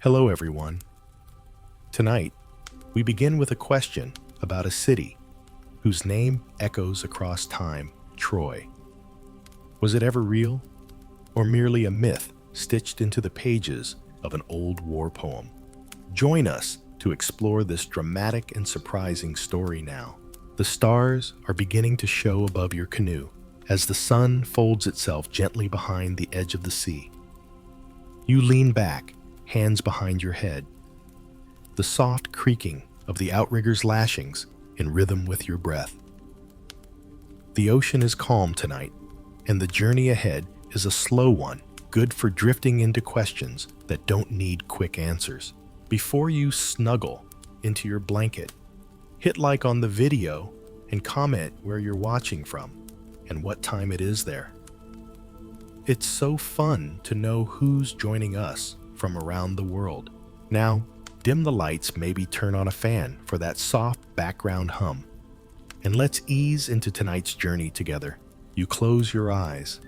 Hello, everyone. Tonight, we begin with a question about a city whose name echoes across time, Troy. Was it ever real, or merely a myth stitched into the pages of an old war poem? Join us to explore this dramatic and surprising story now. The stars are beginning to show above your canoe as the sun folds itself gently behind the edge of the sea. You lean back, hands behind your head, the soft creaking of the outrigger's lashings in rhythm with your breath. The ocean is calm tonight, and the journey ahead is a slow one, good for drifting into questions that don't need quick answers. Before you snuggle into your blanket, hit like on the video and comment where you're watching from and what time it is there. It's so fun to know who's joining us from around the world. Now, dim the lights, maybe turn on a fan for that soft background hum. And let's ease into tonight's journey together. You close your eyes.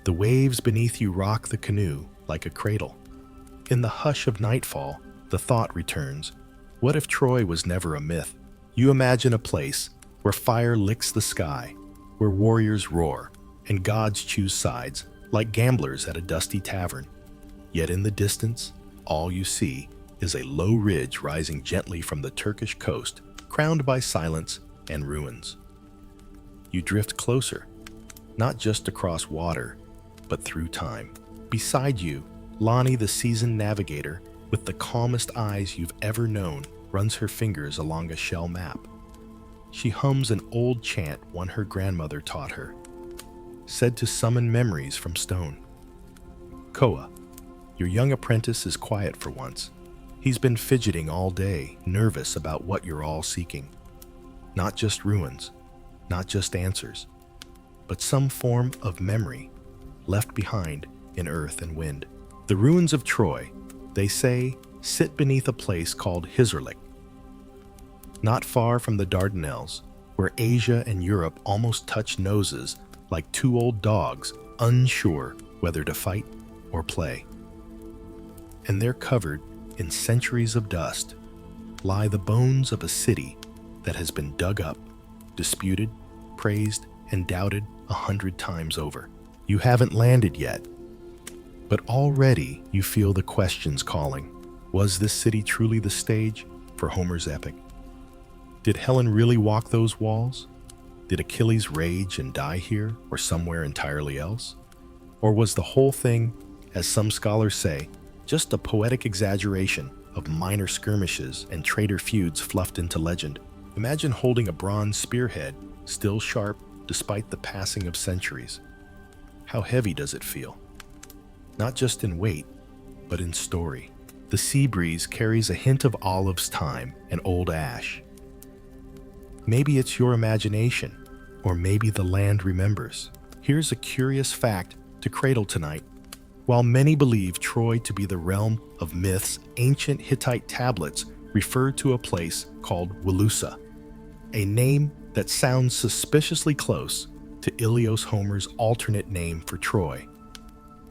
The waves beneath you rock the canoe like a cradle. In the hush of nightfall, the thought returns, what if Troy was never a myth? You imagine a place where fire licks the sky, where warriors roar, and gods choose sides, like gamblers at a dusty tavern. Yet in the distance, all you see is a low ridge rising gently from the Turkish coast, crowned by silence and ruins. You drift closer, not just across water, but through time. Beside you, Lonnie, the seasoned navigator, with the calmest eyes you've ever known, runs her fingers along a shell map. She hums an old chant one her grandmother taught her, said to summon memories from stone. Koa, your young apprentice, is quiet for once. He's been fidgeting all day, nervous about what you're all seeking. Not just ruins, not just answers, but some form of memory left behind in earth and wind. The ruins of Troy, they say, sit beneath a place called Hisarlik, not far from the Dardanelles, where Asia and Europe almost touch noses like two old dogs, unsure whether to fight or play. And there, covered in centuries of dust, lie the bones of a city that has been dug up, disputed, praised, and doubted 100 times over. You haven't landed yet, but already you feel the questions calling. Was this city truly the stage for Homer's epic? Did Helen really walk those walls? Did Achilles rage and die here or somewhere entirely else? Or was the whole thing, as some scholars say, just a poetic exaggeration of minor skirmishes and traitor feuds fluffed into legend? Imagine holding a bronze spearhead, still sharp despite the passing of centuries. How heavy does it feel? Not just in weight, but in story. The sea breeze carries a hint of olives, thyme, and old ash. Maybe it's your imagination, or maybe the land remembers. Here's a curious fact to cradle tonight. While many believe Troy to be the realm of myths, ancient Hittite tablets refer to a place called Wilusa, a name that sounds suspiciously close to Ilios Homer's alternate name for Troy.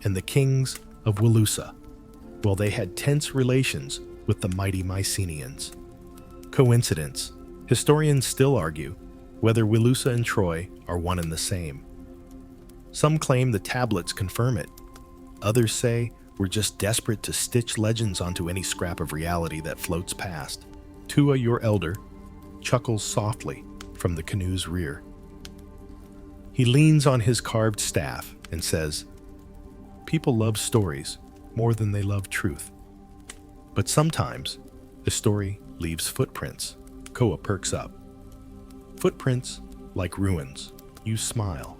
And the kings of Wilusa, well, they had tense relations with the mighty Mycenaeans. Coincidence? Historians still argue whether Wilusa and Troy are one and the same. Some claim the tablets confirm it. Others say we're just desperate to stitch legends onto any scrap of reality that floats past. Tua, your elder, chuckles softly from the canoe's rear. He leans on his carved staff and says, "People love stories more than they love truth. But sometimes the story leaves footprints." Koa perks up. Footprints like ruins. You smile.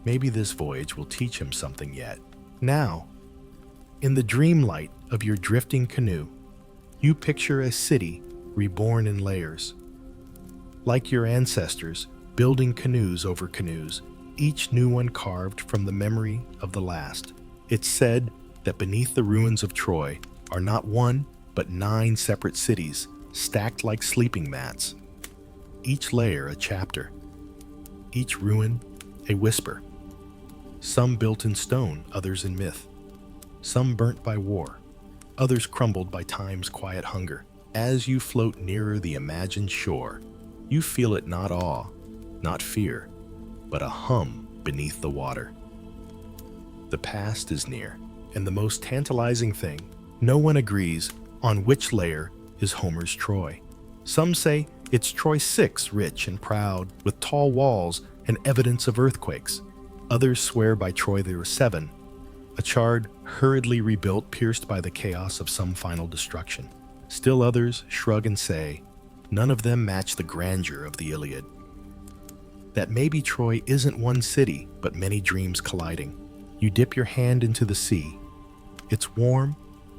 Maybe this voyage will teach him something yet. Now, in the dream light of your drifting canoe, you picture a city reborn in layers. Like your ancestors, building canoes over canoes, each new one carved from the memory of the last. It's said that beneath the ruins of Troy are not one, but 9 separate cities, stacked like sleeping mats. Each layer a chapter, each ruin a whisper. Some built in stone, others in myth. Some burnt by war, others crumbled by time's quiet hunger. As you float nearer the imagined shore, you feel it not awe, not fear, but a hum beneath the water. The past is near, and the most tantalizing thing, no one agrees on which layer is Homer's Troy. Some say it's Troy 6, rich and proud, with tall walls and evidence of earthquakes. Others swear by Troy there were 7, a charred, hurriedly rebuilt, pierced by the chaos of some final destruction. Still others shrug and say, none of them match the grandeur of the Iliad. That maybe Troy isn't one city, but many dreams colliding. You dip your hand into the sea. It's warm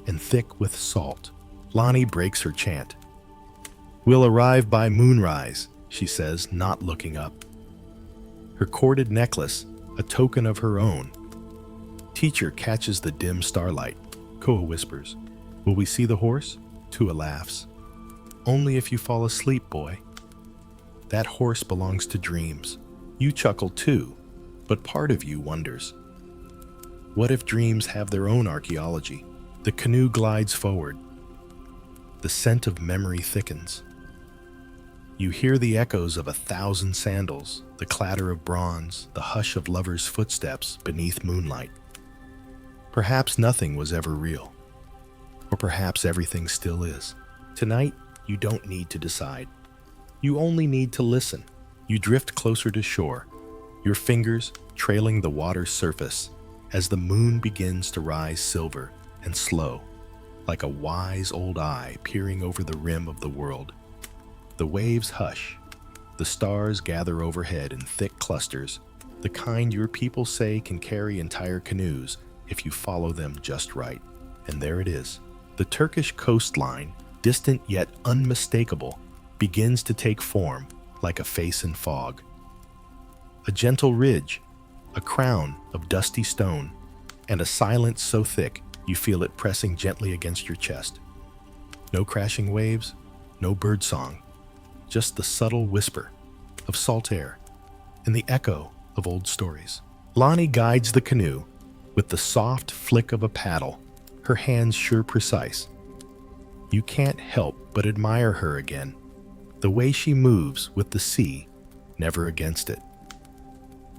and thick with salt. Lonnie breaks her chant. We'll arrive by moonrise, she says, not looking up. Her corded necklace, a token of her own. Teacher catches the dim starlight. Koa whispers, will we see the horse? Tua laughs. Only if you fall asleep, boy. That horse belongs to dreams. You chuckle too, but part of you wonders. What if dreams have their own archaeology? The canoe glides forward. The scent of memory thickens. You hear the echoes of 1,000 sandals, the clatter of bronze, the hush of lovers' footsteps beneath moonlight. Perhaps nothing was ever real. Or perhaps everything still is. Tonight, you don't need to decide. You only need to listen. You drift closer to shore, your fingers trailing the water's surface as the moon begins to rise silver and slow, like a wise old eye peering over the rim of the world. The waves hush. The stars gather overhead in thick clusters, the kind your people say can carry entire canoes if you follow them just right. And there it is. The Turkish coastline, distant yet unmistakable, begins to take form like a face in fog. A gentle ridge, a crown of dusty stone, and a silence so thick you feel it pressing gently against your chest. No crashing waves, no birdsong, just the subtle whisper of salt air and the echo of old stories. Lonnie guides the canoe with the soft flick of a paddle, her hands sure precise. You can't help but admire her again, the way she moves with the sea, never against it.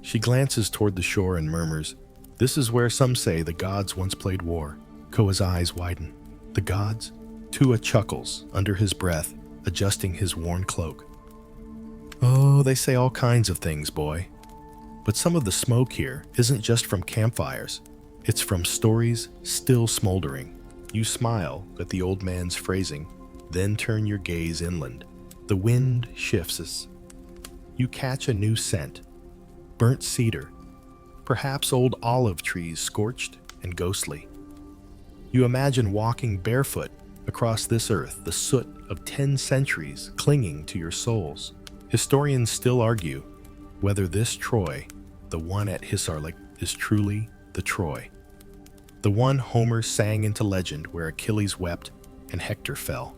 She glances toward the shore and murmurs, this is where some say the gods once played war. Koa's eyes widen. The gods? Tua chuckles under his breath, adjusting his worn cloak. Oh, they say all kinds of things, boy. But some of the smoke here isn't just from campfires. It's from stories still smoldering. You smile at the old man's phrasing, then turn your gaze inland. The wind shifts us. You catch a new scent. Burnt cedar. Perhaps old olive trees scorched and ghostly. You imagine walking barefoot across this earth, the soot of 10 centuries clinging to your soles. Historians still argue whether this Troy, the one at Hisarlik, is truly the Troy. The one Homer sang into legend where Achilles wept and Hector fell.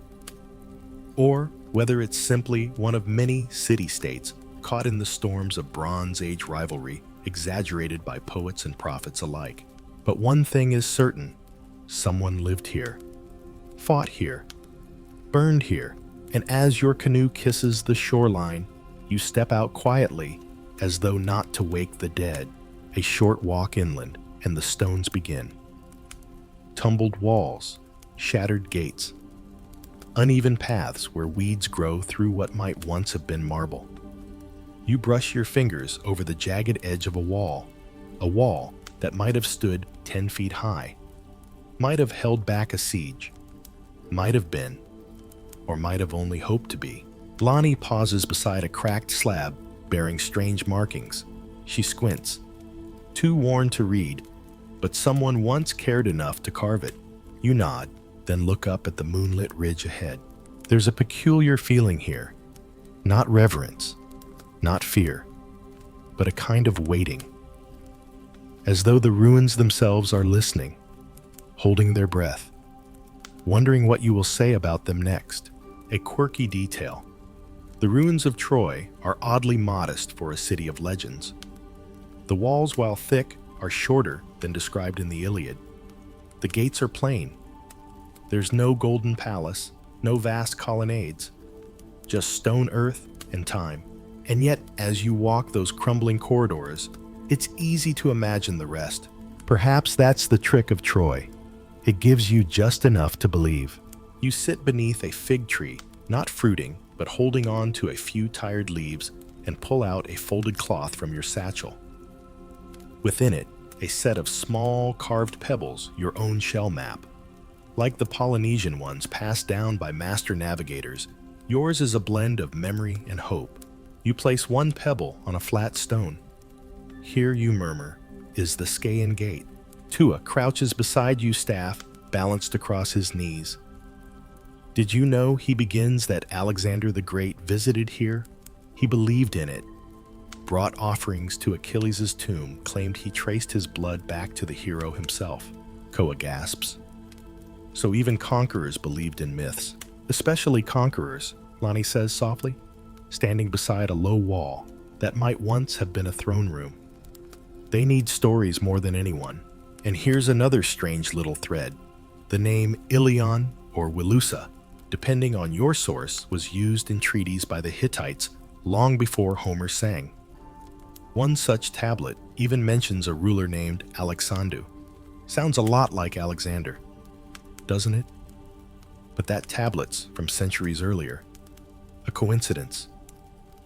Or whether it's simply one of many city-states caught in the storms of Bronze Age rivalry, exaggerated by poets and prophets alike. But one thing is certain, someone lived here, fought here, burned here, and as your canoe kisses the shoreline, you step out quietly, as though not to wake the dead. A short walk inland, and the stones begin. Tumbled walls, shattered gates, uneven paths where weeds grow through what might once have been marble. You brush your fingers over the jagged edge of a wall that might have stood 10 feet high, might have held back a siege, might have been, or might have only hoped to be. Lonnie pauses beside a cracked slab bearing strange markings. She squints, too worn to read, but someone once cared enough to carve it. You nod, then look up at the moonlit ridge ahead. There's a peculiar feeling here, not reverence, not fear, but a kind of waiting, as though the ruins themselves are listening, holding their breath, wondering what you will say about them next. A quirky detail. The ruins of Troy are oddly modest for a city of legends. The walls, while thick, are shorter than described in the Iliad. The gates are plain, There's no golden palace, no vast colonnades, just stone earth and time. And yet, as you walk those crumbling corridors, it's easy to imagine the rest. Perhaps that's the trick of Troy. It gives you just enough to believe. You sit beneath a fig tree, not fruiting, but holding on to a few tired leaves, and pull out a folded cloth from your satchel. Within it, a set of small carved pebbles, your own shell map. Like the Polynesian ones passed down by master navigators, yours is a blend of memory and hope. You place one pebble on a flat stone. Here, you murmur, is the Scaean Gate. Tua crouches beside you, staff balanced across his knees. Did you know he begins that Alexander the Great visited here? He believed in it, brought offerings to Achilles' tomb, claimed he traced his blood back to the hero himself. Koa gasps. So even conquerors believed in myths. Especially conquerors, Lonnie says softly, standing beside a low wall that might once have been a throne room. They need stories more than anyone. And here's another strange little thread. The name Ilion or Wilusa, depending on your source, was used in treaties by the Hittites long before Homer sang. One such tablet even mentions a ruler named Alexandu. Sounds a lot like Alexander, doesn't it? But that tablet's from centuries earlier. A coincidence,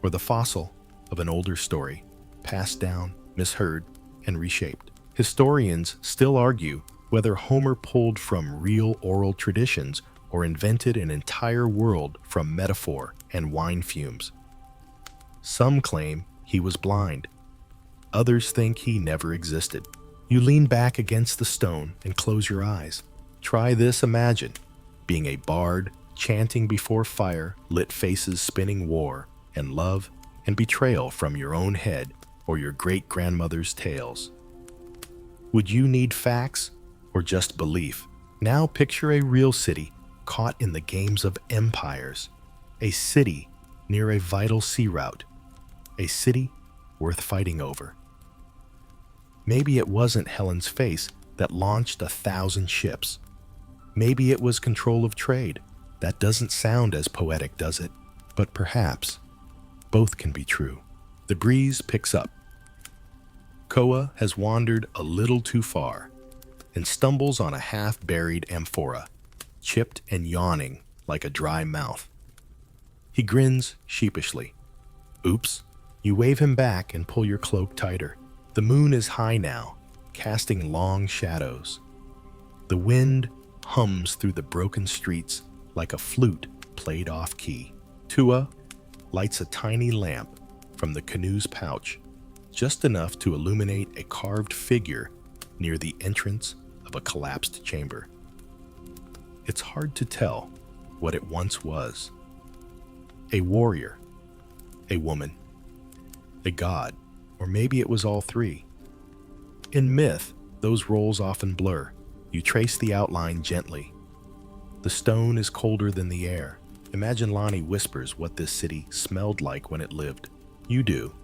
or the fossil of an older story, passed down, misheard, and reshaped. Historians still argue whether Homer pulled from real oral traditions or invented an entire world from metaphor and wine fumes. Some claim he was blind. Others think he never existed. You lean back against the stone and close your eyes. Try this, imagine being a bard, chanting before fire, lit faces spinning war and love and betrayal from your own head or your great-grandmother's tales. Would you need facts or just belief? Now picture a real city caught in the games of empires, a city near a vital sea route, a city worth fighting over. Maybe it wasn't Helen's face that launched 1,000 ships. Maybe it was control of trade. That doesn't sound as poetic, does it? But perhaps both can be true. The breeze picks up. Koa has wandered a little too far and stumbles on a half-buried amphora, chipped and yawning like a dry mouth. He grins sheepishly. Oops. You wave him back and pull your cloak tighter. The moon is high now, casting long shadows. The wind hums through the broken streets like a flute played off-key. Tua lights a tiny lamp from the canoe's pouch, just enough to illuminate a carved figure near the entrance of a collapsed chamber. It's hard to tell what it once was. A warrior, a woman, a god, or maybe it was all three. In myth, those roles often blur. You trace the outline gently. The stone is colder than the air. Imagine Lonnie whispers what this city smelled like when it lived. You do.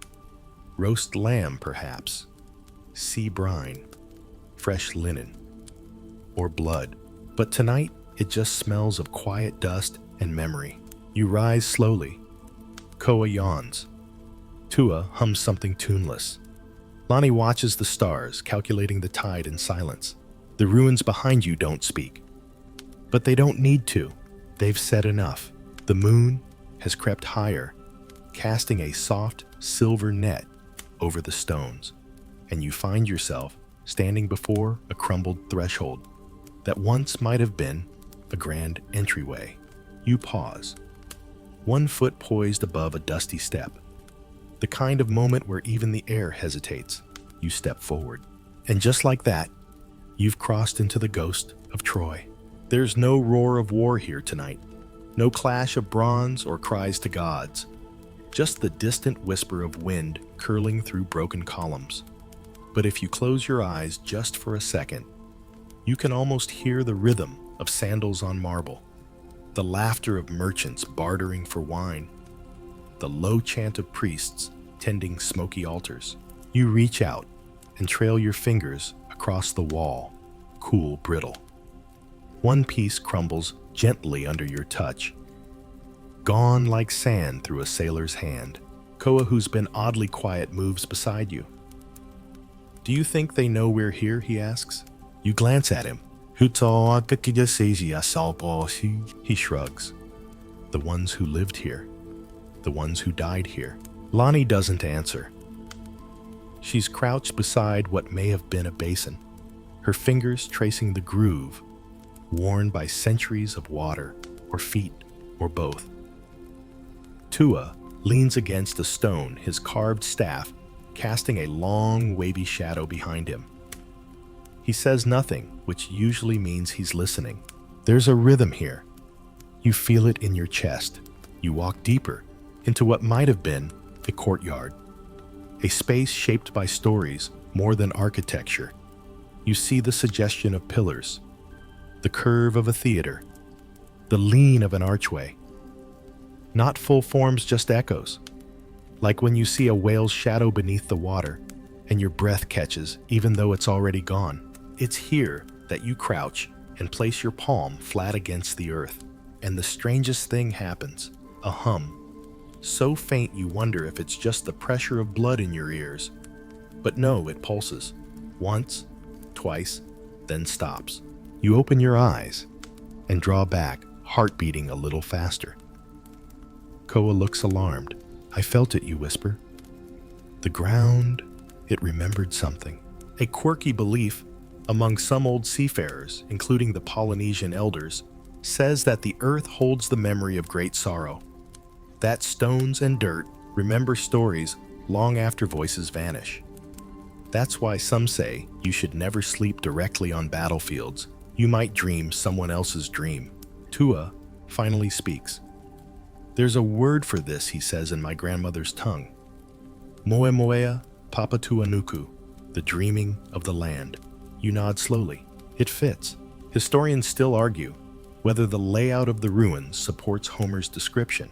Roast lamb, perhaps. Sea brine. Fresh linen. Or blood. But tonight, it just smells of quiet dust and memory. You rise slowly. Koa yawns. Tua hums something tuneless. Lonnie watches the stars, calculating the tide in silence. The ruins behind you don't speak. But they don't need to. They've said enough. The moon has crept higher, casting a soft silver net over the stones, and you find yourself standing before a crumbled threshold that once might have been a grand entryway. You pause, 1 foot poised above a dusty step. The kind of moment where even the air hesitates. You step forward. And just like that, you've crossed into the ghost of Troy. There's no roar of war here tonight. No clash of bronze or cries to gods. Just the distant whisper of wind curling through broken columns. But if you close your eyes just for a second, you can almost hear the rhythm of sandals on marble, the laughter of merchants bartering for wine, the low chant of priests tending smoky altars. You reach out and trail your fingers across the wall, cool, brittle. One piece crumbles gently under your touch, gone like sand through a sailor's hand. Koa, who's been oddly quiet, moves beside you. Do you think they know we're here? He asks. You glance at him. He shrugs. The ones who lived here. The ones who died here. Lonnie doesn't answer. She's crouched beside what may have been a basin, her fingers tracing the groove, worn by centuries of water, or feet, or both. Tua leans against a stone, his carved staff casting a long, wavy shadow behind him. He says nothing, which usually means he's listening. There's a rhythm here. You feel it in your chest. You walk deeper into what might have been a courtyard, a space shaped by stories more than architecture. You see the suggestion of pillars, the curve of a theater, the lean of an archway. Not full forms, just echoes, like when you see a whale's shadow beneath the water and your breath catches even though it's already gone. It's here that you crouch and place your palm flat against the earth, and the strangest thing happens, a hum, so faint you wonder if it's just the pressure of blood in your ears. But no, it pulses, once, twice, then stops. You open your eyes and draw back, heart beating a little faster. Koa looks alarmed. I felt it, you whisper. The ground, it remembered something. A quirky belief among some old seafarers, including the Polynesian elders, says that the earth holds the memory of great sorrow. That stones and dirt remember stories long after voices vanish. That's why some say you should never sleep directly on battlefields. You might dream someone else's dream. Tua finally speaks. There's a word for this, he says in my grandmother's tongue. Moemoea papatuanuku, the dreaming of the land. You nod slowly. It fits. Historians still argue whether the layout of the ruins supports Homer's description.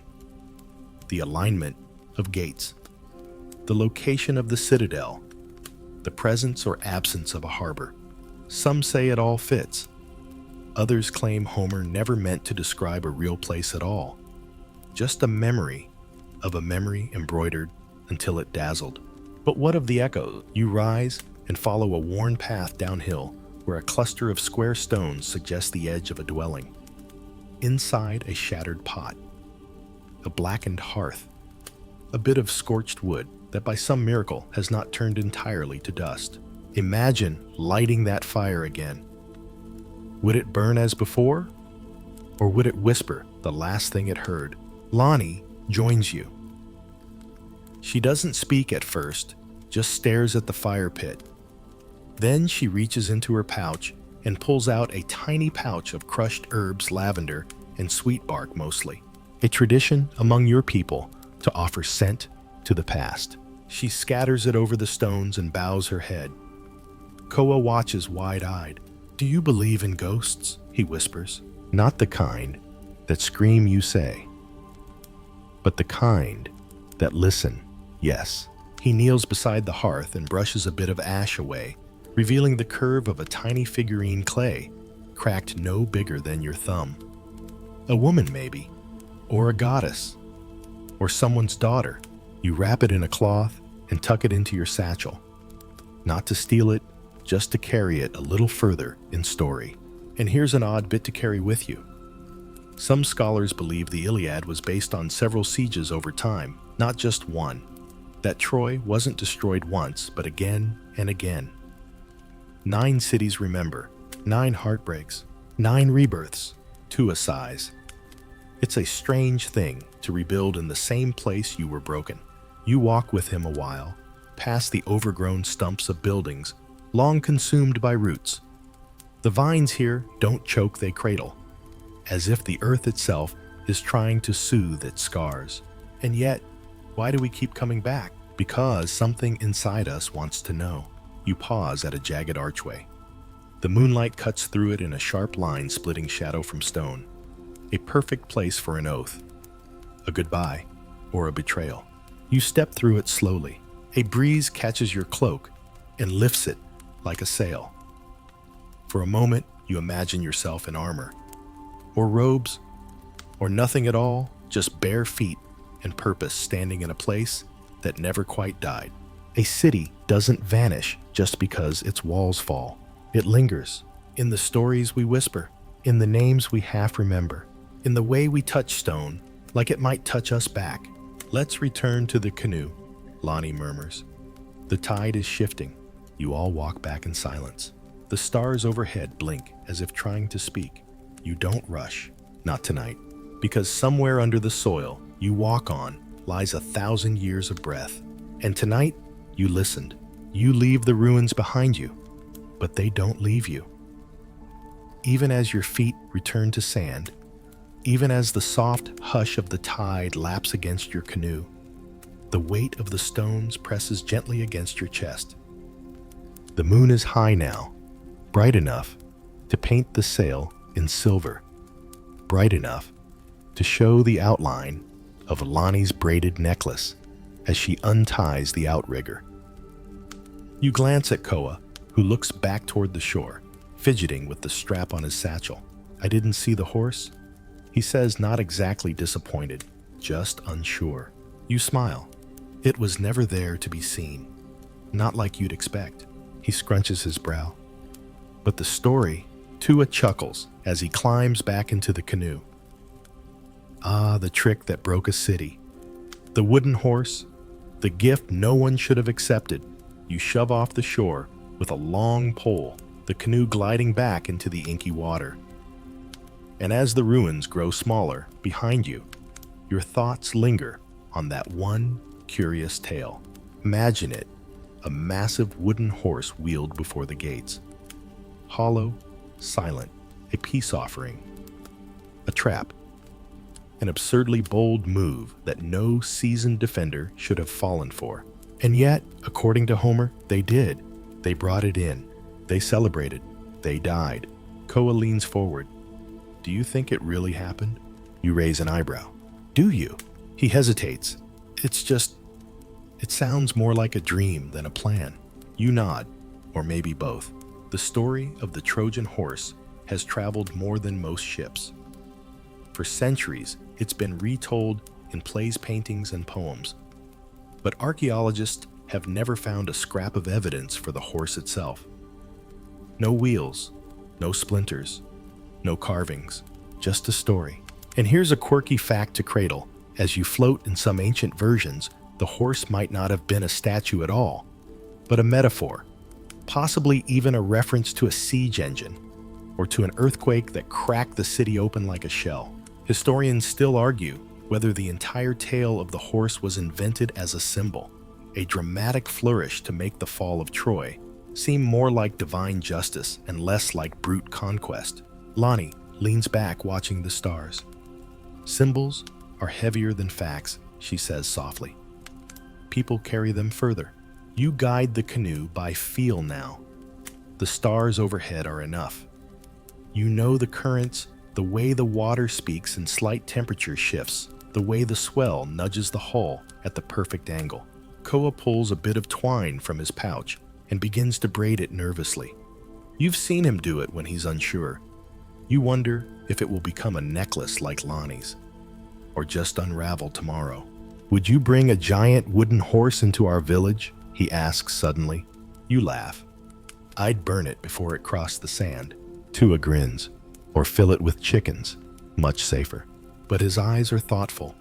The alignment of gates, the location of the citadel, the presence or absence of a harbor. Some say it all fits. Others claim Homer never meant to describe a real place at all, just a memory of a memory embroidered until it dazzled. But what of the echo? You rise and follow a worn path downhill where a cluster of square stones suggests the edge of a dwelling. Inside, a shattered pot, a blackened hearth, a bit of scorched wood that by some miracle has not turned entirely to dust. Imagine lighting that fire again. Would it burn as before? Or would it whisper the last thing it heard? Lonnie joins you. She doesn't speak at first, just stares at the fire pit. Then she reaches into her pouch and pulls out a tiny pouch of crushed herbs, lavender, and sweet bark mostly. A tradition among your people to offer scent to the past. She scatters it over the stones and bows her head. Koa watches wide-eyed. Do you believe in ghosts? He whispers. Not the kind that scream, you say, but the kind that listen. Yes. He kneels beside the hearth and brushes a bit of ash away, revealing the curve of a tiny figurine clay, cracked no bigger than your thumb. A woman, maybe, or a goddess, or someone's daughter. You wrap it in a cloth and tuck it into your satchel. Not to steal it, just to carry it a little further in story. And here's an odd bit to carry with you. Some scholars believe the Iliad was based on several sieges over time, not just one. That Troy wasn't destroyed once, but again and again. 9 cities remember, 9 heartbreaks, 9 rebirths, Tua sighs. It's a strange thing to rebuild in the same place you were broken. You walk with him a while, past the overgrown stumps of buildings, long consumed by roots. The vines here don't choke, they cradle, as if the earth itself is trying to soothe its scars. And yet, why do we keep coming back? Because something inside us wants to know. You pause at a jagged archway. The moonlight cuts through it in a sharp line splitting shadow from stone. A perfect place for an oath, a goodbye, or a betrayal. You step through it slowly. A breeze catches your cloak and lifts it like a sail. For a moment, You imagine yourself in armor, or robes, or nothing at all, just bare feet and purpose standing in a place that never quite died. A city doesn't vanish just because its walls fall. It lingers in the stories we whisper, in the names we half remember, in the way we touch stone like it might touch us back. Let's return to the canoe, Lonnie murmurs. The tide is shifting. You all walk back in silence. The stars overhead blink as if trying to speak. You don't rush, not tonight, because somewhere under the soil you walk on lies 1,000 years of breath. And tonight, you listened. You leave the ruins behind you, but they don't leave you. Even as your feet return to sand, even as the soft hush of the tide laps against your canoe, the weight of the stones presses gently against your chest. The moon is high now, bright enough to paint the sail in silver, bright enough to show the outline of Lonnie's braided necklace as she unties the outrigger. You glance at Koa, who looks back toward the shore, fidgeting with the strap on his satchel. I didn't see the horse, he says, not exactly disappointed, just unsure. You smile. It was never there to be seen. Not like you'd expect. He scrunches his brow. But the story, Tua chuckles as he climbs back into the canoe. Ah, the trick that broke a city. The wooden horse, the gift no one should have accepted. You shove off the shore with a long pole, the canoe gliding back into the inky water. And as the ruins grow smaller behind you, your thoughts linger on that one curious tale. Imagine it, a massive wooden horse wheeled before the gates. Hollow, silent, a peace offering, a trap. An absurdly bold move that no seasoned defender should have fallen for. And yet, according to Homer, they did. They brought it in. They celebrated. They died. Koa leans forward. Do you think it really happened? You raise an eyebrow. Do you? He hesitates. It sounds more like a dream than a plan. You nod, or maybe both. The story of the Trojan horse has traveled more than most ships. For centuries, it's been retold in plays, paintings, and poems. But archaeologists have never found a scrap of evidence for the horse itself. No wheels, no splinters, no carvings, just a story. And here's a quirky fact to cradle. As you float in some ancient versions, the horse might not have been a statue at all, but a metaphor, possibly even a reference to a siege engine, or to an earthquake that cracked the city open like a shell. Historians still argue whether the entire tale of the horse was invented as a symbol, a dramatic flourish to make the fall of Troy seem more like divine justice and less like brute conquest. Lonnie leans back watching the stars. Symbols are heavier than facts, she says softly. People carry them further. You guide the canoe by feel now. The stars overhead are enough. You know the currents, the way the water speaks in slight temperature shifts, the way the swell nudges the hull at the perfect angle. Koa pulls a bit of twine from his pouch and begins to braid it nervously. You've seen him do it when he's unsure. You wonder if it will become a necklace like Lonnie's, or just unravel tomorrow. Would you bring a giant wooden horse into our village? He asks suddenly. You laugh. I'd burn it before it crossed the sand. Tua grins. Or fill it with chickens. Much safer. But his eyes are thoughtful.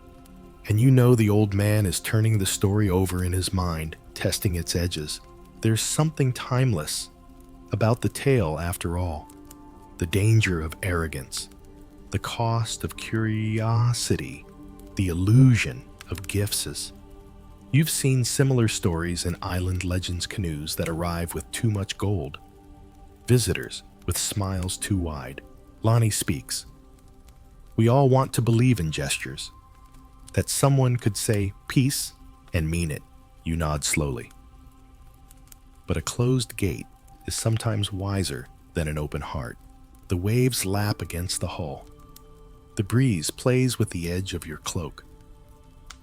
And you know the old man is turning the story over in his mind, testing its edges. There's something timeless about the tale after all. The danger of arrogance, the cost of curiosity, the illusion of gifts. You've seen similar stories in island legends canoes that arrive with too much gold. Visitors with smiles too wide. Lonnie speaks. We all want to believe in gestures. That someone could say peace and mean it. You nod slowly. But a closed gate is sometimes wiser than an open heart. The waves lap against the hull. The breeze plays with the edge of your cloak.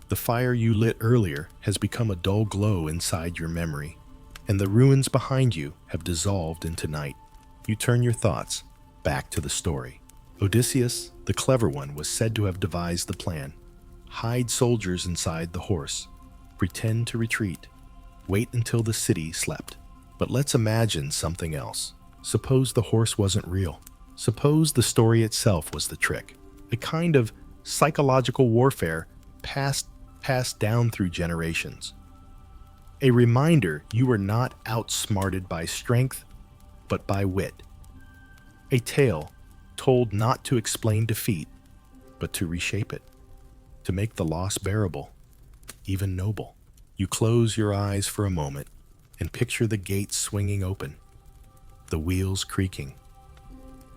The fire you lit earlier has become a dull glow inside your memory, and the ruins behind you have dissolved into night. You turn your thoughts Back to the story. Odysseus, the clever one, was said to have devised the plan. Hide soldiers inside the horse. Pretend to retreat. Wait until the city slept. But let's imagine something else. Suppose the horse wasn't real. Suppose the story itself was the trick. A kind of psychological warfare passed down through generations. A reminder you were not outsmarted by strength, but by wit. A tale told not to explain defeat, but to reshape it, to make the loss bearable, even noble. You close your eyes for a moment and picture the gates swinging open, the wheels creaking,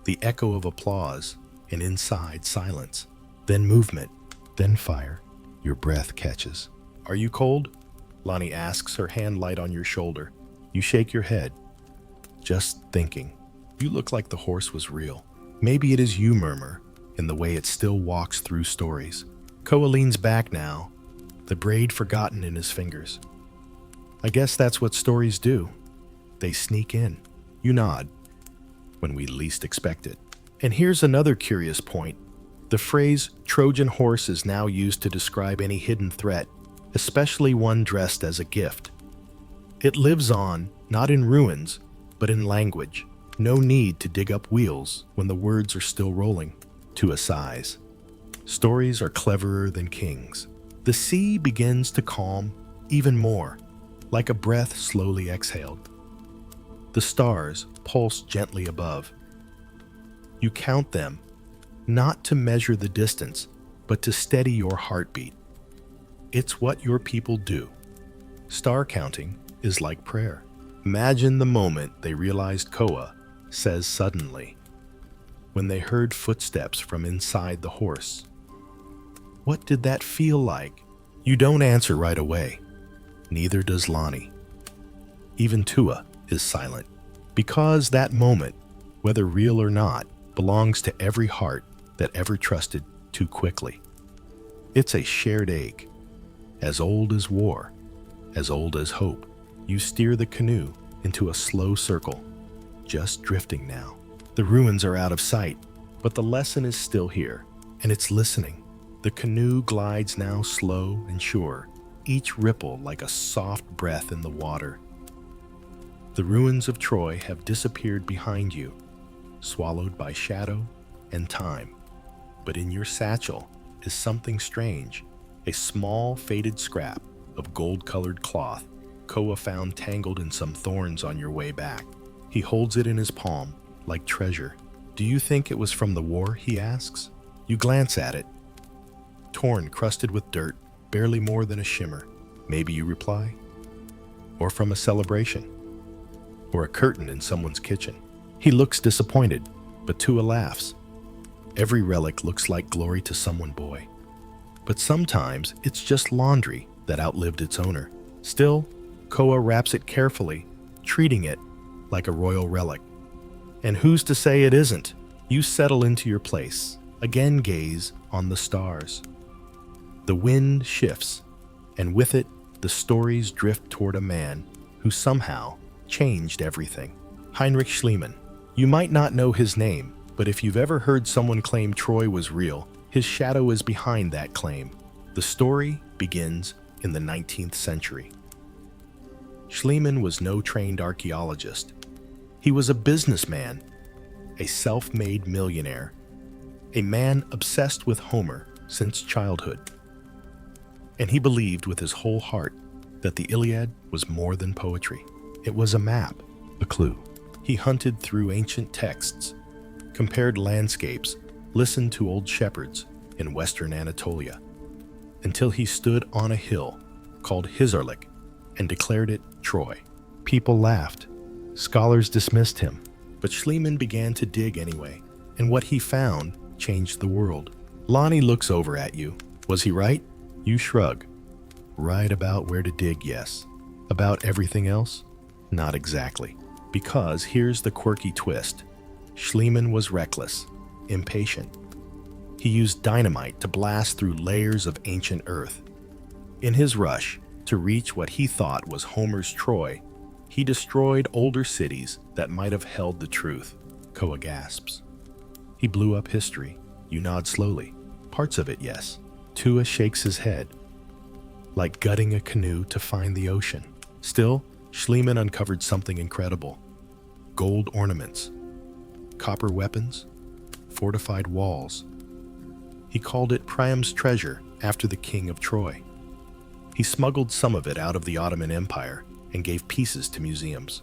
the echo of applause, and inside silence, then movement, then fire. Your breath catches. Are you cold? Lonnie asks, her hand light on your shoulder. You shake your head. Just thinking. You look like the horse was real. Maybe it is, you murmur, in the way it still walks through stories. Koa leans back now, the braid forgotten in his fingers. I guess that's what stories do. They sneak in. You nod. When we least expect it. And here's another curious point. The phrase Trojan horse is now used to describe any hidden threat, especially one dressed as a gift. It lives on, not in ruins, but in language. No need to dig up wheels when the words are still rolling. To a size. Stories are cleverer than kings. The sea begins to calm even more, like a breath slowly exhaled. The stars pulse gently above. You count them, not to measure the distance, but to steady your heartbeat. It's what your people do. Star counting is like prayer. Imagine the moment they realized Koa says suddenly, when they heard footsteps from inside the horse. What did that feel like? You don't answer right away. Neither does Lonnie. Even Tua is silent, because that moment, whether real or not, belongs to every heart that ever trusted too quickly. It's a shared ache, as old as war, as old as hope. You steer the canoe into a slow circle, just drifting now. The ruins are out of sight, but the lesson is still here, and it's listening. The canoe glides now slow and sure, each ripple like a soft breath in the water. The ruins of Troy have disappeared behind you, swallowed by shadow and time. But in your satchel is something strange, a small faded scrap of gold-colored cloth Koa found tangled in some thorns on your way back. He holds it in his palm, like treasure. Do you think it was from the war, he asks? You glance at it. Torn, crusted with dirt, barely more than a shimmer. Maybe you reply. Or from a celebration. Or a curtain in someone's kitchen. He looks disappointed, but Tua laughs. Every relic looks like glory to someone, boy. But sometimes it's just laundry that outlived its owner. Still, Koa wraps it carefully, treating it like a royal relic. And who's to say it isn't? You settle into your place, again gaze on the stars. The wind shifts, and with it, the stories drift toward a man who somehow changed everything. Heinrich Schliemann. You might not know his name, but if you've ever heard someone claim Troy was real, his shadow is behind that claim. The story begins in the 19th century. Schliemann was no trained archaeologist. He was a businessman, a self-made millionaire, a man obsessed with Homer since childhood. And he believed with his whole heart that the Iliad was more than poetry. It was a map, a clue. He hunted through ancient texts, compared landscapes, listened to old shepherds in western Anatolia, until he stood on a hill called Hisarlik and declared it Troy. People laughed. Scholars dismissed him, but Schliemann began to dig anyway, and what he found changed the world. Lonnie looks over at you. Was he right? You shrug. Right about where to dig, yes. About everything else? Not exactly. Because here's the quirky twist. Schliemann was reckless, impatient. He used dynamite to blast through layers of ancient earth. In his rush to reach what he thought was Homer's Troy, he destroyed older cities that might have held the truth. Koa gasps. He blew up history. You nod slowly. Parts of it, yes. Tua shakes his head, like gutting a canoe to find the ocean. Still, Schliemann uncovered something incredible. Gold ornaments, copper weapons, fortified walls. He called it Priam's treasure after the king of Troy. He smuggled some of it out of the Ottoman Empire and gave pieces to museums.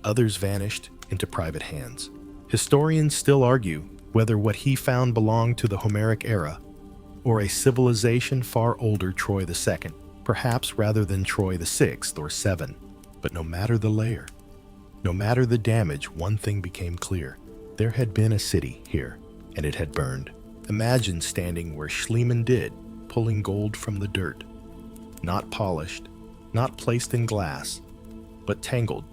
Others vanished into private hands. Historians still argue whether what he found belonged to the Homeric era or a civilization far older, Troy II, perhaps rather than Troy VI or VII. But no matter the layer, no matter the damage, one thing became clear. There had been a city here, and it had burned. Imagine standing where Schliemann did, pulling gold from the dirt. Not polished, not placed in glass, but tangled,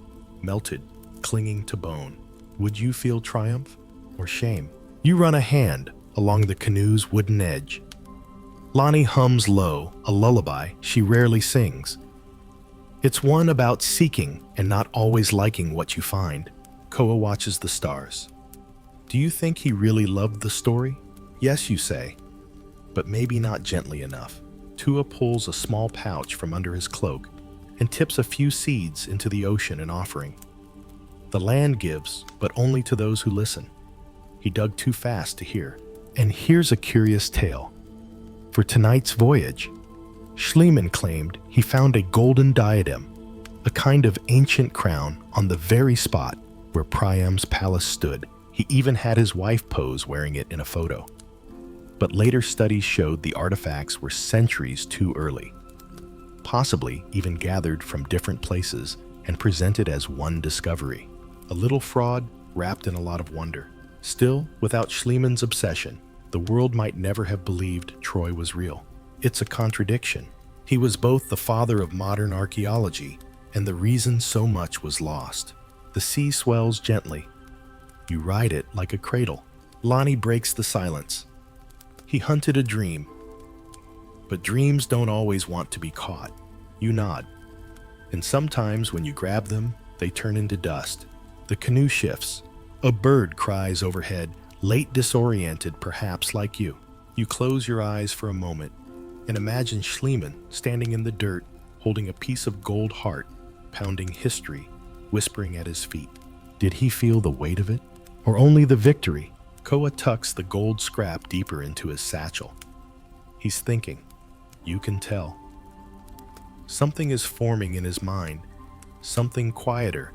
melted, clinging to bone. Would you feel triumph or shame? You run a hand along the canoe's wooden edge. Lonnie hums low, a lullaby she rarely sings. It's one about seeking and not always liking what you find. Koa watches the stars. Do you think he really loved the story? Yes, you say, but maybe not gently enough. Tua pulls a small pouch from under his cloak and tips a few seeds into the ocean in offering. The land gives, but only to those who listen. He dug too fast to hear. And here's a curious tale. For tonight's voyage, Schliemann claimed he found a golden diadem, a kind of ancient crown on the very spot where Priam's palace stood. He even had his wife pose wearing it in a photo. But later studies showed the artifacts were centuries too early, possibly even gathered from different places and presented as one discovery. A little fraud wrapped in a lot of wonder. Still, without Schliemann's obsession, the world might never have believed Troy was real. It's a contradiction. He was both the father of modern archaeology and the reason so much was lost. The sea swells gently. You ride it like a cradle. Lonnie breaks the silence. He hunted a dream. But dreams don't always want to be caught. You nod. And sometimes when you grab them, they turn into dust. The canoe shifts. A bird cries overhead, late disoriented, perhaps like you. You close your eyes for a moment and imagine Schliemann standing in the dirt, holding a piece of gold heart, pounding history, whispering at his feet. Did he feel the weight of it? Or only the victory? Koa tucks the gold scrap deeper into his satchel. He's thinking. You can tell. Something is forming in his mind, something quieter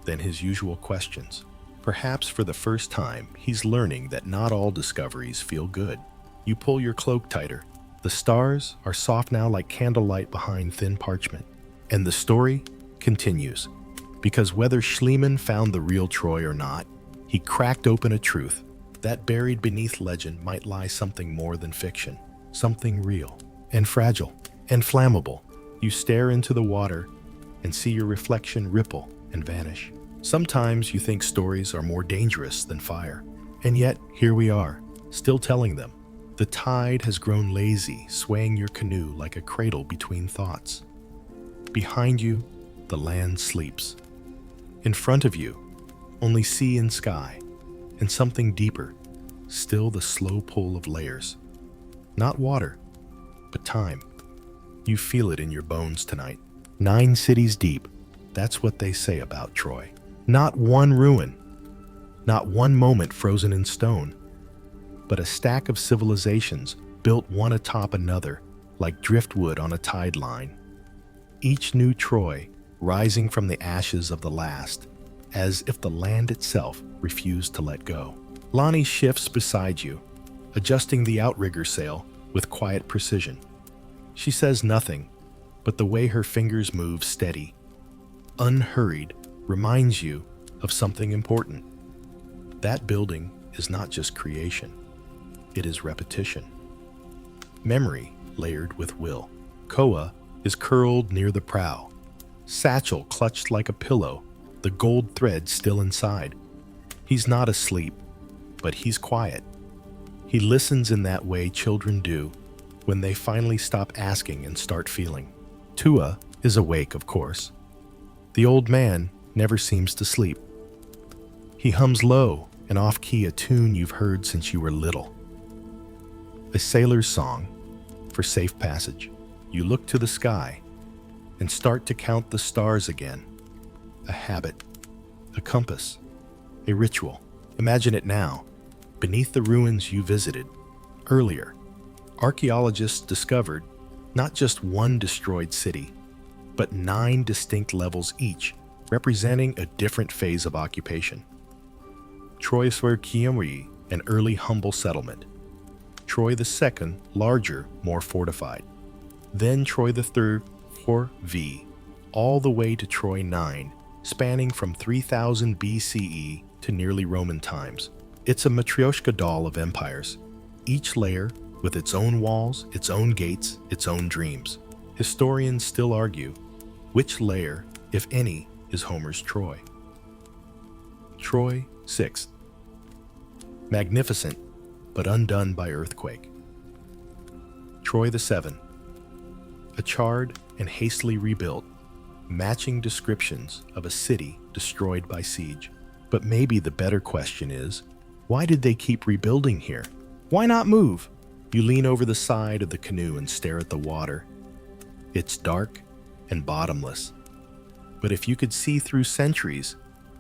than his usual questions. Perhaps for the first time, he's learning that not all discoveries feel good. You pull your cloak tighter. The stars are soft now like candlelight behind thin parchment. And the story continues. Because whether Schliemann found the real Troy or not, he cracked open a truth. That buried beneath legend might lie something more than fiction. Something real and fragile and flammable. You stare into the water and see your reflection ripple and vanish. Sometimes you think stories are more dangerous than fire. And yet, here we are, still telling them. The tide has grown lazy, swaying your canoe like a cradle between thoughts. Behind you, the land sleeps. In front of you, only sea and sky, and something deeper, still the slow pull of layers. Not water, but time. You feel it in your bones tonight. 9 cities deep, that's what they say about Troy. Not one ruin, not one moment frozen in stone, but a stack of civilizations built one atop another like driftwood on a tide line. Each new Troy rising from the ashes of the last, as if the land itself refused to let go. Lonnie shifts beside you, adjusting the outrigger sail with quiet precision. She says nothing, but the way her fingers move steady, unhurried, reminds you of something important. That building is not just creation, it is repetition. Memory layered with will. Koa is curled near the prow, satchel clutched like a pillow, the gold thread still inside. He's not asleep, but he's quiet. He listens in that way children do when they finally stop asking and start feeling. Tua is awake, of course. The old man never seems to sleep. He hums low, and off-key a tune you've heard since you were little. A sailor's song for safe passage. You look to the sky and start to count the stars again. A habit, a compass, a ritual. Imagine it now, beneath the ruins you visited earlier. Archaeologists discovered not just one destroyed city, but 9 distinct levels each, representing a different phase of occupation. Troy Kiamri, an early humble settlement. Troy II, larger, more fortified. Then Troy III, 4V, all the way to Troy 9, spanning from 3000 BCE to nearly Roman times. It's a matryoshka doll of empires, each layer with its own walls, its own gates, its own dreams. Historians still argue which layer, if any, is Homer's Troy. Troy 6. Magnificent, but undone by earthquake. Troy VII. A charred and hastily rebuilt, matching descriptions of a city destroyed by siege. But maybe the better question is, why did they keep rebuilding here? Why not move? You lean over the side of the canoe and stare at the water. It's dark and bottomless. But if you could see through centuries,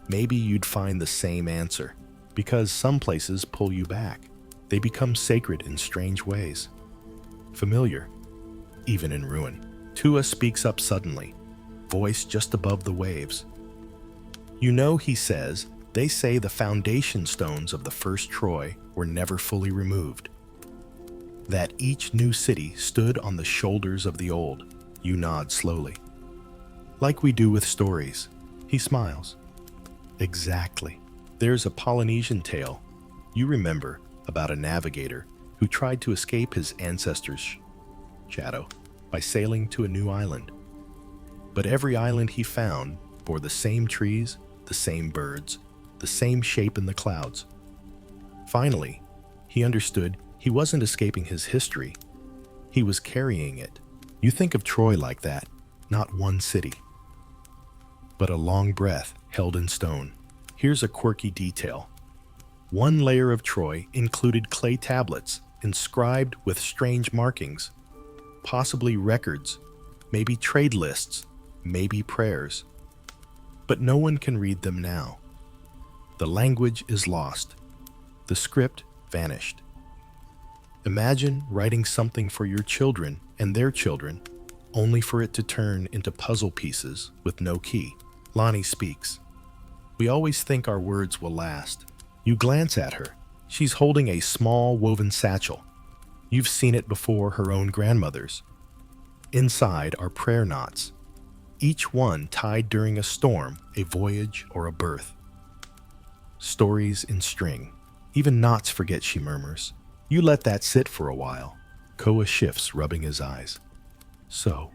maybe you'd find the same answer. Because some places pull you back. They become sacred in strange ways. Familiar, even in ruin. Tua speaks up suddenly, voice just above the waves. You know, he says, they say the foundation stones of the first Troy were never fully removed. That each new city stood on the shoulders of the old. You nod slowly. Like we do with stories. He smiles. Exactly. There's a Polynesian tale, you remember, about a navigator who tried to escape his ancestors' shadow by sailing to a new island. But every island he found bore the same trees, the same birds, the same shape in the clouds. Finally, he understood he wasn't escaping his history, he was carrying it. You think of Troy like that, not one city, but a long breath held in stone. Here's a quirky detail. One layer of Troy included clay tablets inscribed with strange markings, possibly records, maybe trade lists, maybe prayers. But no one can read them now. The language is lost. The script vanished. Imagine writing something for your children and their children, only for it to turn into puzzle pieces with no key. Lonnie speaks. We always think our words will last. You glance at her. She's holding a small woven satchel. You've seen it before her own grandmother's. Inside are prayer knots, each one tied during a storm, a voyage, or a birth. Stories in string. Even knots forget, she murmurs. You let that sit for a while. Koa shifts, rubbing his eyes. So,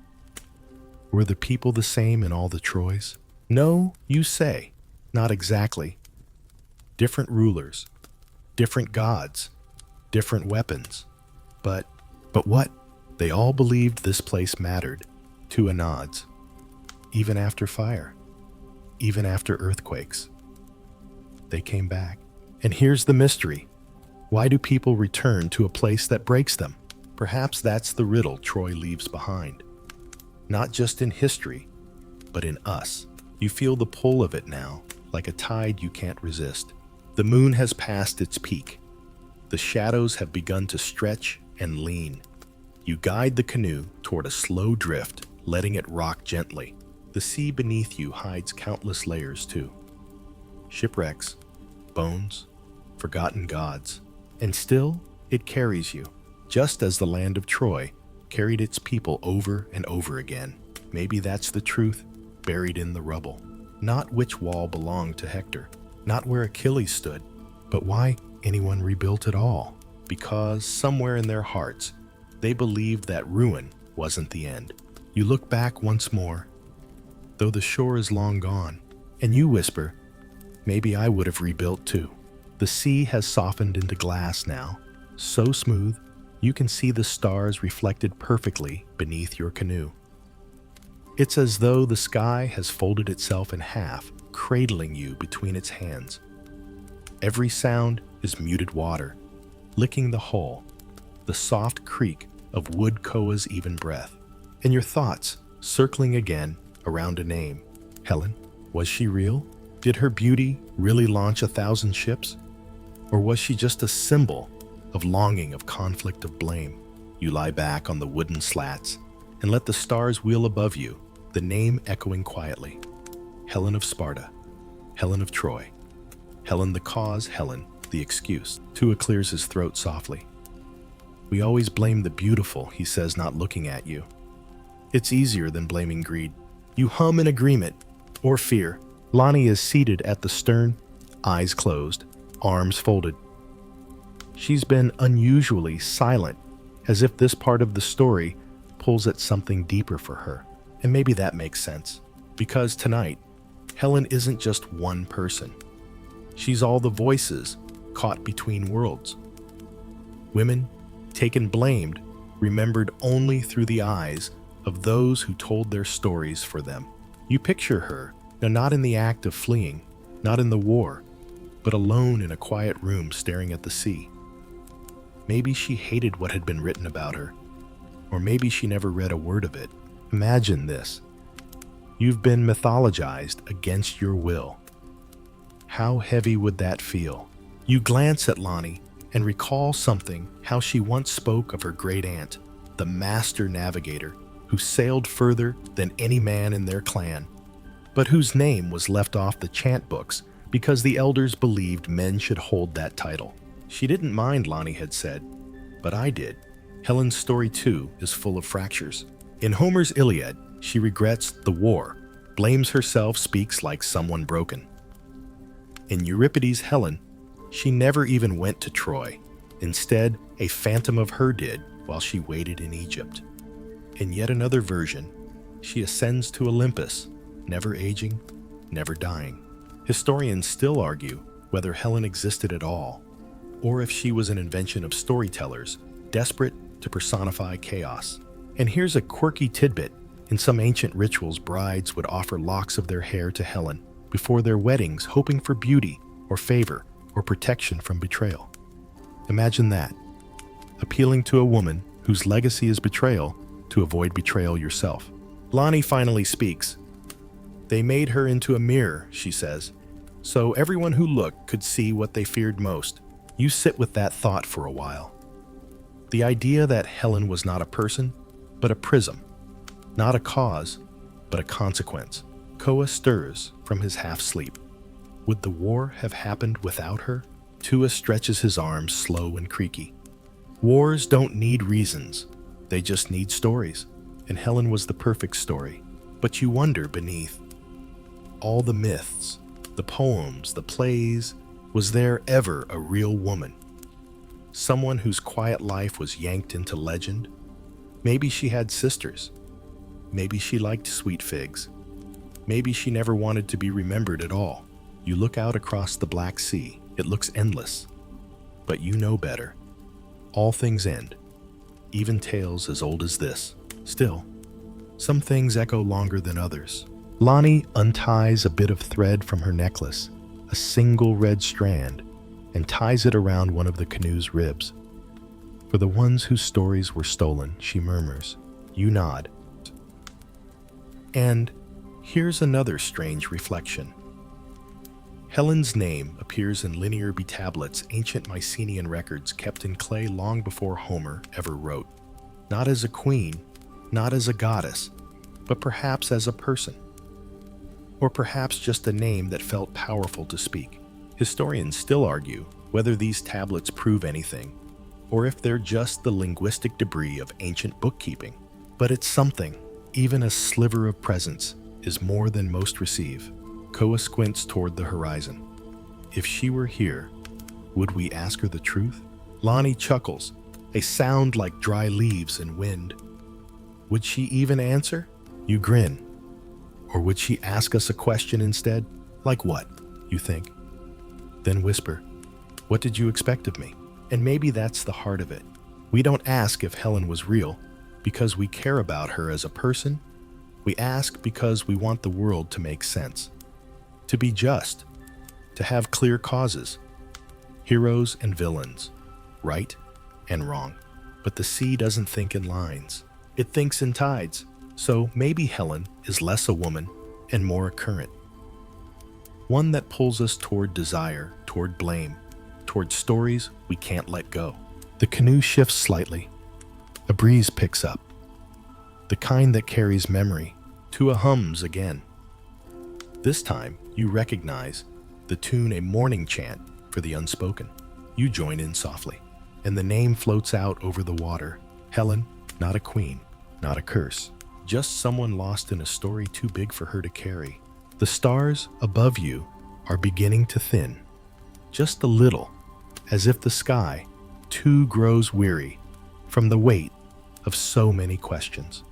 were the people the same in all the Troys? No, you say. Not exactly. Different rulers, different gods, different weapons. But what? They all believed this place mattered. Tua nods. Even after fire, even after earthquakes. They came back. And here's the mystery. Why do people return to a place that breaks them? Perhaps that's the riddle Troy leaves behind. Not just in history, but in us. You feel the pull of it now, like a tide you can't resist. The moon has passed its peak. The shadows have begun to stretch and lean. You guide the canoe toward a slow drift, letting it rock gently. The sea beneath you hides countless layers too. Shipwrecks, bones, forgotten gods. And still, it carries you, just as the land of Troy carried its people over and over again. Maybe that's the truth, buried in the rubble. Not which wall belonged to Hector, not where Achilles stood, but why anyone rebuilt at all. Because somewhere in their hearts, they believed that ruin wasn't the end. You look back once more, though the shore is long gone, and you whisper, maybe I would have rebuilt too. The sea has softened into glass now, so smooth you can see the stars reflected perfectly beneath your canoe. It's as though the sky has folded itself in half, cradling you between its hands. Every sound is muted water, licking the hull, the soft creak of wood koa's even breath, and your thoughts circling again around a name. Helen, was she real? Did her beauty really launch 1,000 ships? Or was she just a symbol of longing, of conflict, of blame? You lie back on the wooden slats and let the stars wheel above you, the name echoing quietly. Helen of Sparta, Helen of Troy, Helen the cause, Helen the excuse. Tua clears his throat softly. We always blame the beautiful, he says, not looking at you. It's easier than blaming greed. You hum in agreement, or fear. Lonnie is seated at the stern, eyes closed, arms folded. She's been unusually silent, as if this part of the story pulls at something deeper for her. And maybe that makes sense, because tonight, Helen isn't just one person. She's all the voices caught between worlds. Women, taken blamed, remembered only through the eyes of those who told their stories for them. You picture her, now not in the act of fleeing, not in the war, but alone in a quiet room staring at the sea. Maybe she hated what had been written about her, or maybe she never read a word of it. Imagine this. You've been mythologized against your will. How heavy would that feel? You glance at Lonnie and recall something, how she once spoke of her great aunt, the master navigator, who sailed further than any man in their clan, but whose name was left off the chant books because the elders believed men should hold that title. She didn't mind, Lonnie had said, but I did. Helen's story, too, is full of fractures. In Homer's Iliad, she regrets the war, blames herself, speaks like someone broken. In Euripides' Helen, she never even went to Troy. Instead, a phantom of her did while she waited in Egypt. In yet another version, she ascends to Olympus, never aging, never dying. Historians still argue whether Helen existed at all, or if she was an invention of storytellers, desperate to personify chaos. And here's a quirky tidbit. In some ancient rituals, brides would offer locks of their hair to Helen before their weddings, hoping for beauty or favor or protection from betrayal. Imagine that, appealing to a woman whose legacy is betrayal to avoid betrayal yourself. Lonnie finally speaks. They made her into a mirror, she says, so everyone who looked could see what they feared most. You sit with that thought for a while. The idea that Helen was not a person, but a prism. Not a cause, but a consequence. Koa stirs from his half-sleep. Would the war have happened without her? Tua stretches his arms, slow and creaky. Wars don't need reasons. They just need stories. And Helen was the perfect story. But you wonder beneath all the myths, the poems, the plays, was there ever a real woman? Someone whose quiet life was yanked into legend? Maybe she had sisters. Maybe she liked sweet figs. Maybe she never wanted to be remembered at all. You look out across the Black Sea. It looks endless. But you know better. All things end. Even tales as old as this. Still, some things echo longer than others. Lonnie unties a bit of thread from her necklace, a single red strand, and ties it around one of the canoe's ribs. For the ones whose stories were stolen, she murmurs. You nod. And here's another strange reflection. Helen's name appears in linear tablets, ancient Mycenaean records kept in clay long before Homer ever wrote. Not as a queen, not as a goddess, but perhaps as a person. Or perhaps just a name that felt powerful to speak. Historians still argue whether these tablets prove anything, or if they're just the linguistic debris of ancient bookkeeping. But it's something. Even a sliver of presence is more than most receive. Koa squints toward the horizon. If she were here, would we ask her the truth? Lonnie chuckles, a sound like dry leaves and wind. Would she even answer? You grin. Or would she ask us a question instead? Like what, you think? Then whisper, what did you expect of me? And maybe that's the heart of it. We don't ask if Helen was real because we care about her as a person. We ask because we want the world to make sense, to be just, to have clear causes. heroes and villains, right and wrong. But the sea doesn't think in lines. It thinks in tides. So maybe Helen is less a woman and more a current. One that pulls us toward desire, toward blame, toward stories we can't let go. The canoe shifts slightly. A breeze picks up. The kind that carries memory to a hums again. This time, you recognize the tune, a morning chant for the unspoken. You join in softly, and the name floats out over the water. Helen, not a queen, not a curse, just someone lost in a story too big for her to carry. The stars above you are beginning to thin, just a little, as if the sky, too, grows weary from the weight of so many questions.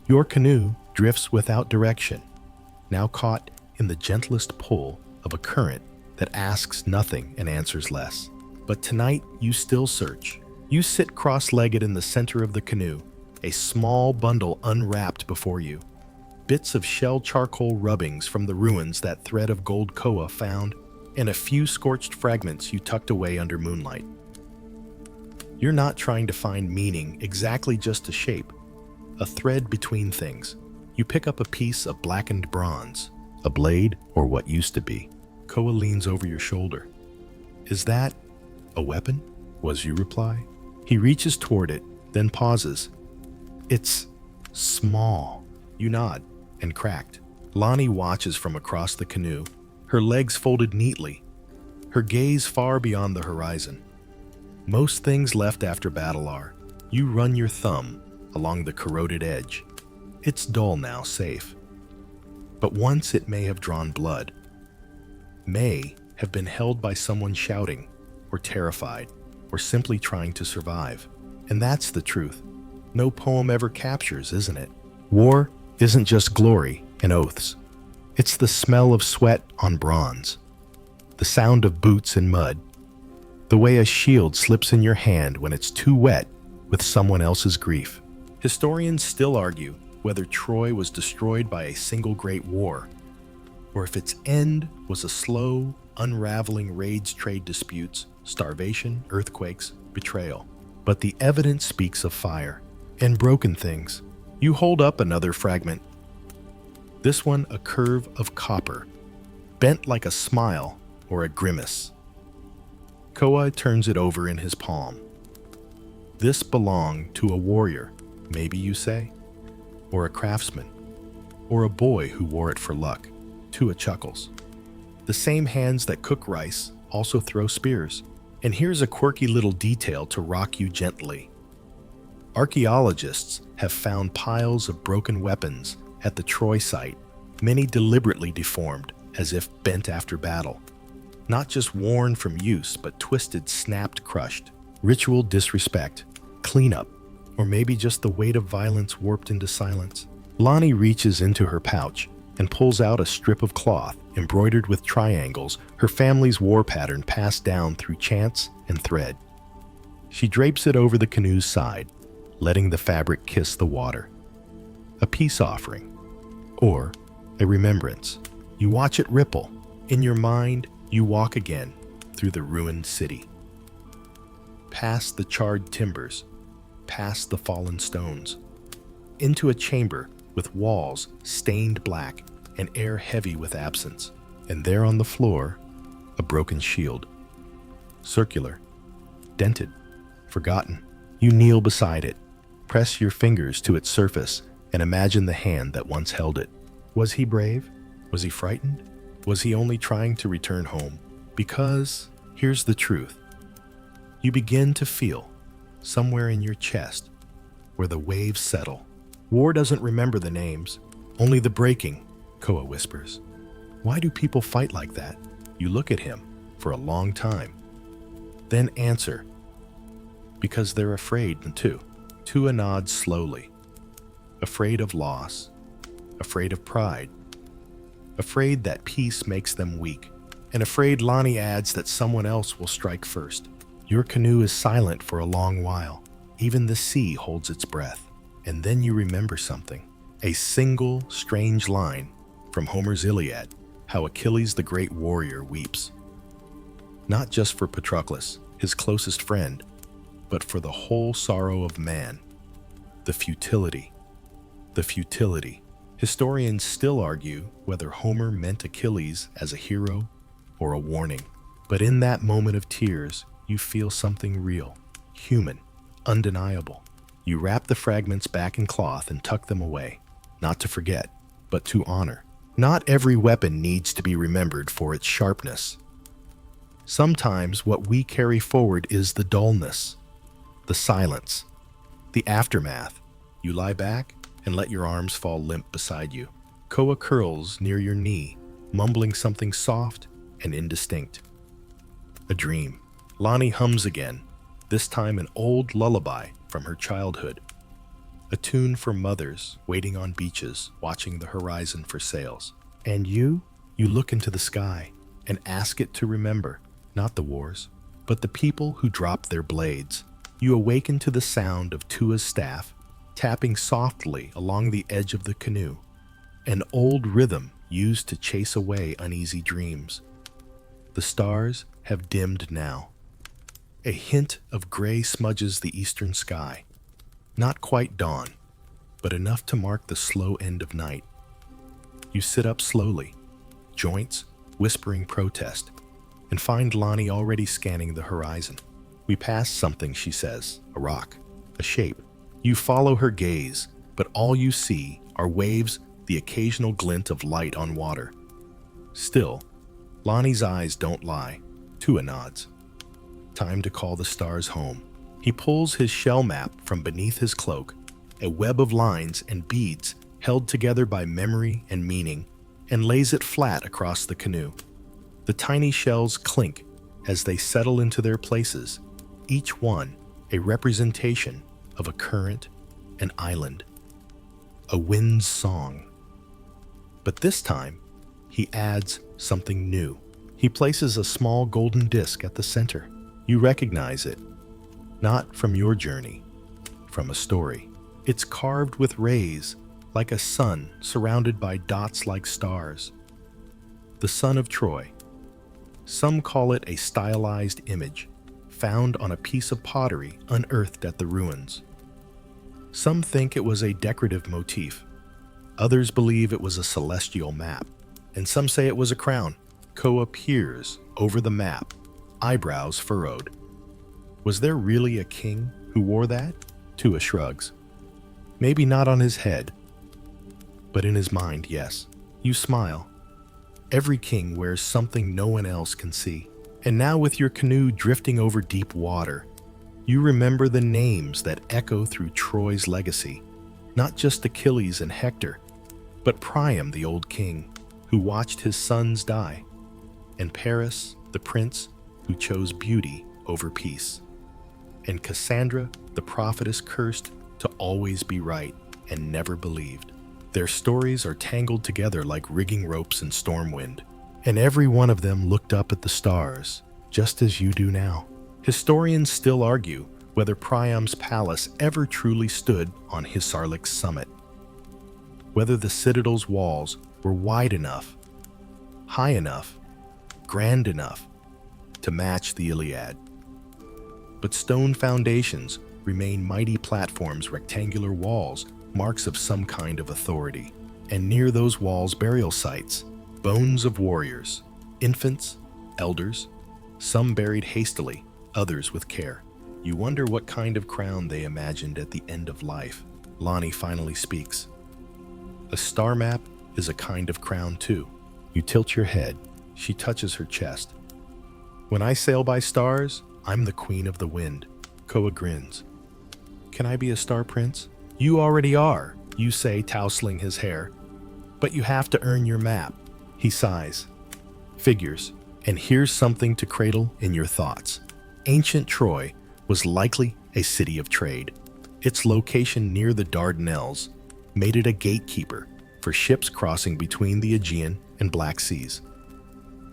Your canoe drifts without direction, now caught in the gentlest pull of a current that asks nothing and answers less. But tonight, you still search. You sit cross-legged in the center of the canoe, a small bundle unwrapped before you. Bits of shell charcoal rubbings from the ruins that thread of gold koa found, and a few scorched fragments you tucked away under moonlight. You're not trying to find meaning, exactly just a shape, a thread between things. You pick up a piece of blackened bronze, a blade, or what used to be. Koa leans over your shoulder. Is that a weapon? Was your reply. He reaches toward it, then pauses. It's small. You nod, and cracked. Lonnie watches from across the canoe, her legs folded neatly, her gaze far beyond the horizon. Most things left after battle are. You run your thumb along the corroded edge. It's dull now, safe. But once it may have drawn blood, may have been held by someone shouting, or terrified, or simply trying to survive. And that's the truth. No poem ever captures, isn't it? War isn't just glory and oaths. It's the smell of sweat on bronze, the sound of boots in mud, the way a shield slips in your hand when it's too wet with someone else's grief. Historians still argue whether Troy was destroyed by a single great war, or if its end was a slow, unraveling raids, trade disputes, starvation, earthquakes, betrayal. But the evidence speaks of fire and broken things. You hold up another fragment. This one a curve of copper, bent like a smile or a grimace. Koa turns it over in his palm. This belonged to a warrior, maybe you say, or a craftsman, or a boy who wore it for luck. Tua chuckles. The same hands that cook rice also throw spears. And here's a quirky little detail to rock you gently. Archaeologists have found piles of broken weapons at the Troy site, many deliberately deformed, as if bent after battle. Not just worn from use, but twisted, snapped, crushed. Ritual disrespect, cleanup, or maybe just the weight of violence warped into silence. Lonnie reaches into her pouch and pulls out a strip of cloth embroidered with triangles, her family's war pattern passed down through chants and thread. She drapes it over the canoe's side, letting the fabric kiss the water. A peace offering, or a remembrance. You watch it ripple. In your mind, you walk again through the ruined city. Past the charred timbers, past the fallen stones, into a chamber with walls stained black and air heavy with absence. And there on the floor, a broken shield. Circular, dented, forgotten. You kneel beside it, press your fingers to its surface, and imagine the hand that once held it. Was he brave? Was he frightened? Was he only trying to return home? Because here's the truth. You begin to feel, somewhere in your chest, where the waves settle. War doesn't remember the names, only the breaking, Koa whispers. Why do people fight like that? You look at him for a long time, then answer, because they're afraid too. Tua nods slowly, afraid of loss, afraid of pride, afraid that peace makes them weak, and afraid, Lonnie adds, that someone else will strike first. Your canoe is silent for a long while. Even the sea holds its breath. And then you remember something. A single, strange line from Homer's Iliad, how Achilles the great warrior weeps. not just for Patroclus, his closest friend, but for the whole sorrow of man. The futility. The futility. Historians still argue whether Homer meant Achilles as a hero or a warning. But in that moment of tears, you feel something real, human, undeniable. You wrap the fragments back in cloth and tuck them away, not to forget, but to honor. Not every weapon needs to be remembered for its sharpness. Sometimes what we carry forward is the dullness, the silence, the aftermath. You lie back and let your arms fall limp beside you. Koa curls near your knee, mumbling something soft and indistinct. A dream. Lonnie hums again, this time an old lullaby from her childhood. A tune for mothers waiting on beaches, watching the horizon for sails. And you look into the sky and ask it to remember, not the wars, but the people who dropped their blades. You awaken to the sound of Tua's staff tapping softly along the edge of the canoe, an old rhythm used to chase away uneasy dreams. The stars have dimmed now. A hint of gray smudges the eastern sky. Not quite dawn, but enough to mark the slow end of night. You sit up slowly, joints whispering protest, and find Lonnie already scanning the horizon. We pass something, she says, a rock, a shape. You follow her gaze, but all you see are waves, the occasional glint of light on water. Still, Lonnie's eyes don't lie. Tua nods. Time to call the stars home. He pulls his shell map from beneath his cloak, a web of lines and beads held together by memory and meaning, and lays it flat across the canoe. The tiny shells clink as they settle into their places, each one a representation of a current, an island, a wind's song. But this time, he adds something new. He places a small golden disc at the center. You recognize it, not from your journey, from a story. It's carved with rays, like a sun surrounded by dots like stars. The sun of Troy. Some call it a stylized image, found on a piece of pottery unearthed at the ruins. Some think it was a decorative motif. Others believe it was a celestial map, and some say it was a crown. Koa peers over the map, eyebrows furrowed. Was there really a king who wore that? Tua shrugs. Maybe not on his head, but in his mind, yes. You smile. Every king wears something no one else can see. And now with your canoe drifting over deep water, you remember the names that echo through Troy's legacy. Not just Achilles and Hector, but Priam, the old king, who watched his sons die, and Paris, the prince who chose beauty over peace, and Cassandra, the prophetess cursed to always be right and never believed. Their stories are tangled together like rigging ropes in storm wind, and every one of them looked up at the stars, just as you do now. Historians still argue whether Priam's palace ever truly stood on Hisarlik's summit, whether the citadel's walls were wide enough, high enough, grand enough to match the Iliad. But stone foundations remain mighty platforms, rectangular walls, marks of some kind of authority. And near those walls, burial sites, bones of warriors, infants, elders, some buried hastily, others with care. You wonder what kind of crown they imagined at the end of life. Lonnie finally speaks. A star map is a kind of crown too. You tilt your head. She touches her chest. When I sail by stars, I'm the queen of the wind. Koa grins. Can I be a star prince? You already are, you say, tousling his hair. But you have to earn your map. He sighs. Figures. And here's something to cradle in your thoughts. Ancient Troy was likely a city of trade. Its location near the Dardanelles made it a gatekeeper for ships crossing between the Aegean and Black Seas.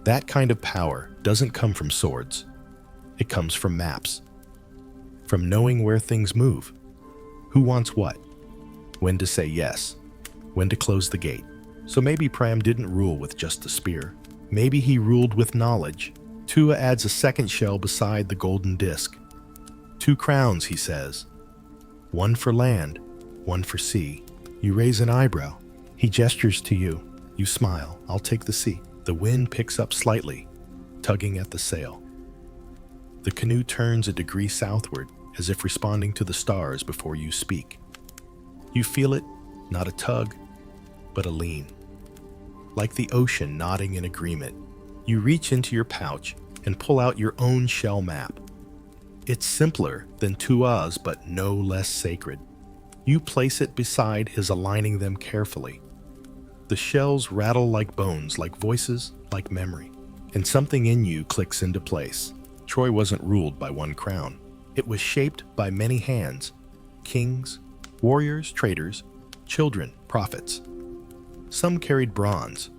That kind of power doesn't come from swords. It comes from maps. From knowing where things move. Who wants what? When to say yes. When to close the gate. So maybe Priam didn't rule with just a spear. Maybe he ruled with knowledge, Tua adds a second shell beside the golden disc. 2 crowns, he says. 1 for land, 1 for sea. You raise an eyebrow. He gestures to you. You smile. I'll take the sea. The wind picks up slightly, tugging at the sail. The canoe turns a degree southward, as if responding to the stars before you speak. You feel it, not a tug, but a lean. Like the ocean nodding in agreement, you reach into your pouch and pull out your own shell map. It's simpler than Tua's, but no less sacred. You place it beside his, aligning them carefully. The shells rattle like bones, like voices, like memory. And something in you clicks into place. Troy wasn't ruled by 1 crown. It was shaped by many hands. Kings, warriors, traders, children, prophets. Some carried bronze,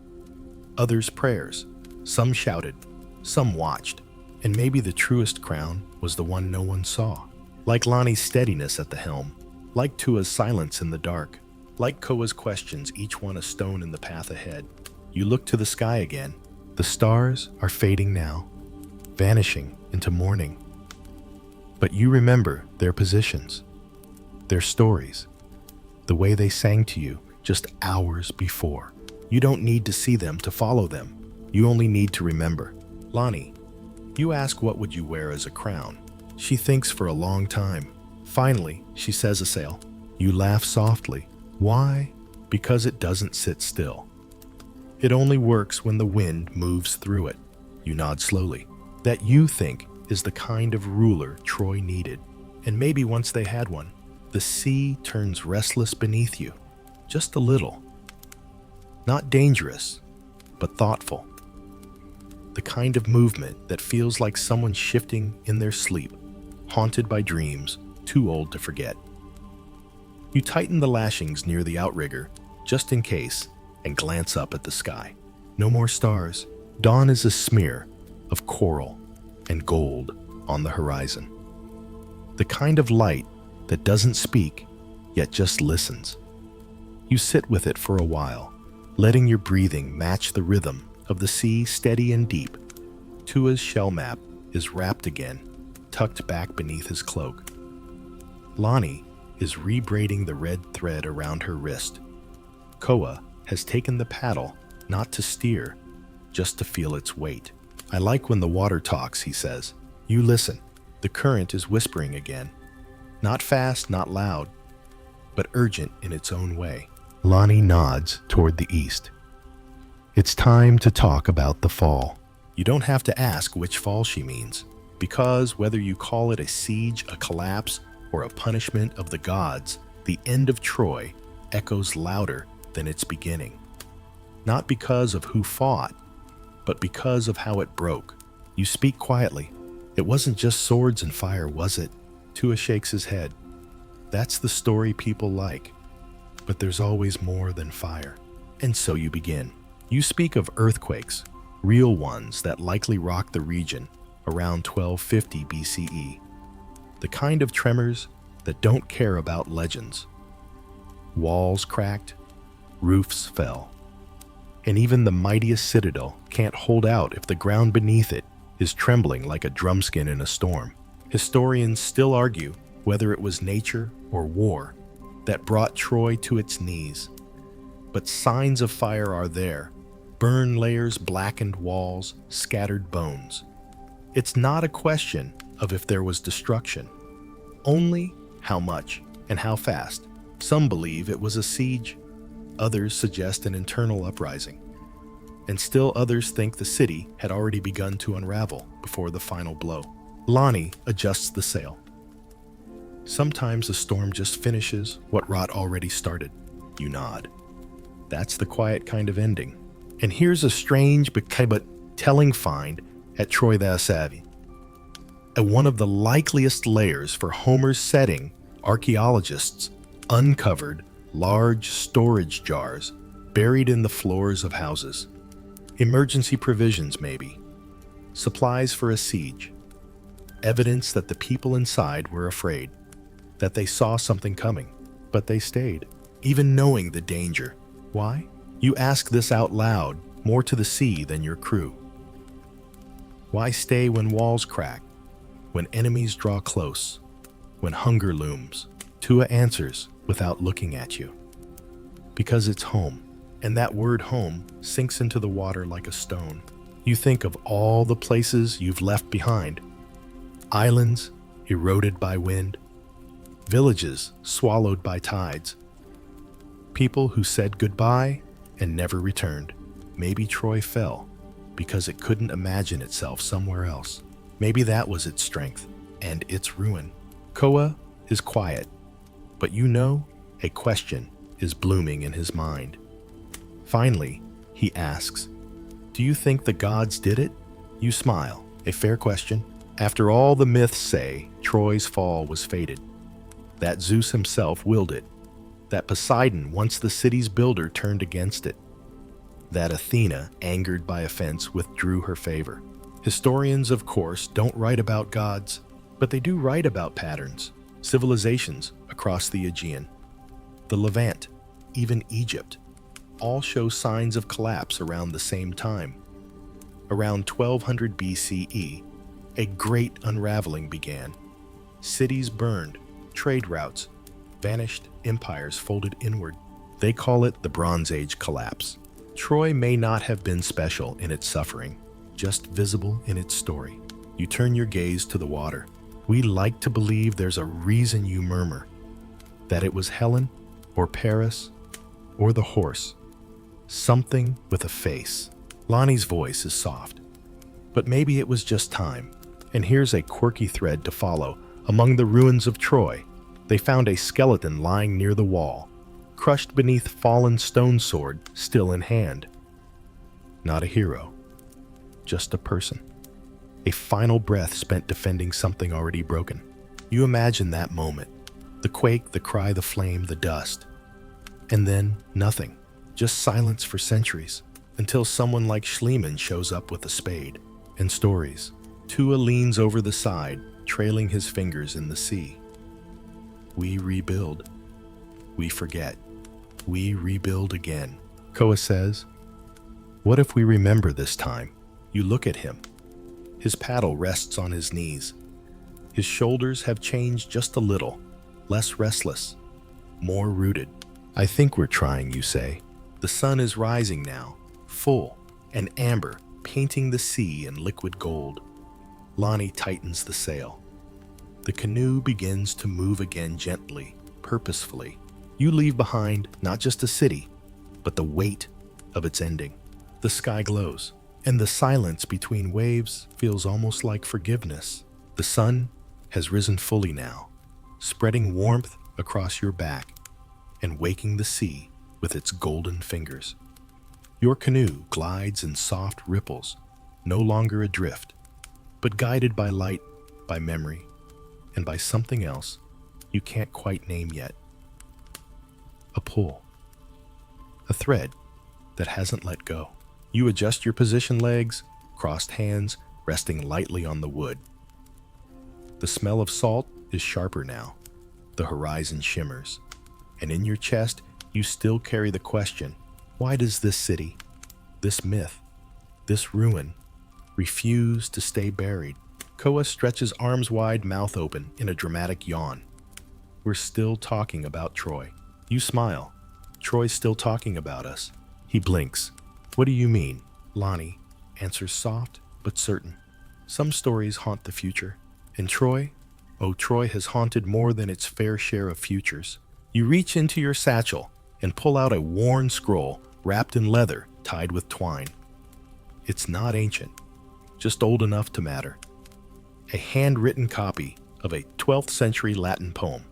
others prayers. Some shouted, some watched. And maybe the truest crown was the one no one saw. Like Lonnie's steadiness at the helm, like Tua's silence in the dark, like Koa's questions, each one a stone in the path ahead. You look to the sky again. The stars are fading now, vanishing into morning. But you remember their positions, their stories, the way they sang to you just hours before. You don't need to see them to follow them. You only need to remember. Lonnie, you ask what would you wear as a crown. She thinks for a long time. Finally, she says a sail. You laugh softly. Why? Because it doesn't sit still. It only works when the wind moves through it. You nod slowly. That, you think, is the kind of ruler Troy needed. And maybe once they had one, the sea turns restless beneath you. Just a little. Not dangerous, but thoughtful. The kind of movement that feels like someone shifting in their sleep, haunted by dreams too old to forget. You tighten the lashings near the outrigger, just in case, and glance up at the sky. No more stars. Dawn is a smear of coral and gold on the horizon. The kind of light that doesn't speak, yet just listens. You sit with it for a while, letting your breathing match the rhythm of the sea, steady and deep. Tua's shell map is wrapped again, tucked back beneath his cloak. Lonnie is rebraiding the red thread around her wrist. Koa has taken the paddle, not to steer, just to feel its weight. I like when the water talks, he says. You listen. The current is whispering again. Not fast, not loud, but urgent in its own way. Lonnie nods toward the east. It's time to talk about the fall. You don't have to ask which fall she means, because whether you call it a siege, a collapse, or a punishment of the gods, the end of Troy echoes louder than its beginning. Not because of who fought, but because of how it broke. You speak quietly. It wasn't just swords and fire, was it? Tua shakes his head. That's the story people like. But there's always more than fire. And so you begin. You speak of earthquakes, real ones that likely rocked the region around 1250 BCE. The kind of tremors that don't care about legends. Walls cracked, roofs fell. And even the mightiest citadel can't hold out if the ground beneath it is trembling like a drumskin in a storm. Historians still argue whether it was nature or war that brought Troy to its knees. But signs of fire are there. Burn layers, blackened walls, scattered bones. It's not a question of if there was destruction, only how much and how fast. Some believe it was a siege, others suggest an internal uprising, and still others think the city had already begun to unravel before the final blow. Lonnie adjusts the sail. Sometimes a storm just finishes what rot already started. You nod. That's the quiet kind of ending. And here's a strange but telling find at Troy the Asavi. At one of the likeliest layers for Homer's setting, archaeologists uncovered large storage jars buried in the floors of houses. Emergency provisions, maybe. Supplies for a siege. Evidence that the people inside were afraid, that they saw something coming, but they stayed, even knowing the danger. Why? You ask this out loud, more to the sea than your crew. Why stay when walls crack, when enemies draw close, when hunger looms? Tua answers without looking at you. Because it's home, and that word home sinks into the water like a stone. You think of all the places you've left behind. Islands eroded by wind, villages swallowed by tides, people who said goodbye and never returned. Maybe Troy fell because it couldn't imagine itself somewhere else. Maybe that was its strength and its ruin. Koa is quiet, but you know a question is blooming in his mind. Finally, he asks, "Do you think the gods did it?" You smile. A fair question. After all, the myths say Troy's fall was fated, that Zeus himself willed it, that Poseidon, once the city's builder, turned against it, that Athena, angered by offense, withdrew her favor. Historians, of course, don't write about gods, but they do write about patterns, civilizations across the Aegean, the Levant, even Egypt, all show signs of collapse around the same time. Around 1200 BCE, a great unraveling began. Cities burned, trade routes vanished, empires folded inward. They call it the Bronze Age collapse. Troy may not have been special in its suffering, just visible in its story. You turn your gaze to the water. We like to believe there's a reason you murmur, that it was Helen or Paris or the horse, something with a face. Lonnie's voice is soft, but maybe it was just time. And here's a quirky thread to follow. Among the ruins of Troy, they found a skeleton lying near the wall, crushed beneath fallen stone sword still in hand. Not a hero, just a person. A final breath spent defending something already broken. You imagine that moment, the quake, the cry, the flame, the dust. And then nothing, just silence for centuries, until someone like Schliemann shows up with a spade. And stories. Tua leans over the side, trailing his fingers in the sea. We rebuild. We forget. We rebuild again. Koa says, "What if we remember this time?" You look at him. His paddle rests on his knees. His shoulders have changed just a little, less restless, more rooted. "I think we're trying," you say. The sun is rising now, full and amber, painting the sea in liquid gold. Lonnie tightens the sail. The canoe begins to move again gently, purposefully. You leave behind not just a city, but the weight of its ending. The sky glows, and the silence between waves feels almost like forgiveness. The sun has risen fully now, spreading warmth across your back and waking the sea with its golden fingers. Your canoe glides in soft ripples, no longer adrift, but guided by light, by memory, and by something else you can't quite name yet. A pull. A thread that hasn't let go. You adjust your position legs, crossed hands, resting lightly on the wood. The smell of salt is sharper now. The horizon shimmers. And in your chest, you still carry the question, why does this city, this myth, this ruin, refuse to stay buried? Koa stretches arms wide, mouth open in a dramatic yawn. We're still talking about Troy. You smile. Troy's still talking about us. He blinks. What do you mean? Lonnie answers soft but certain. Some stories haunt the future. And Troy? Oh, Troy has haunted more than its fair share of futures. You reach into your satchel and pull out a worn scroll wrapped in leather tied with twine. It's not ancient, just old enough to matter. A handwritten copy of a 12th century Latin poem.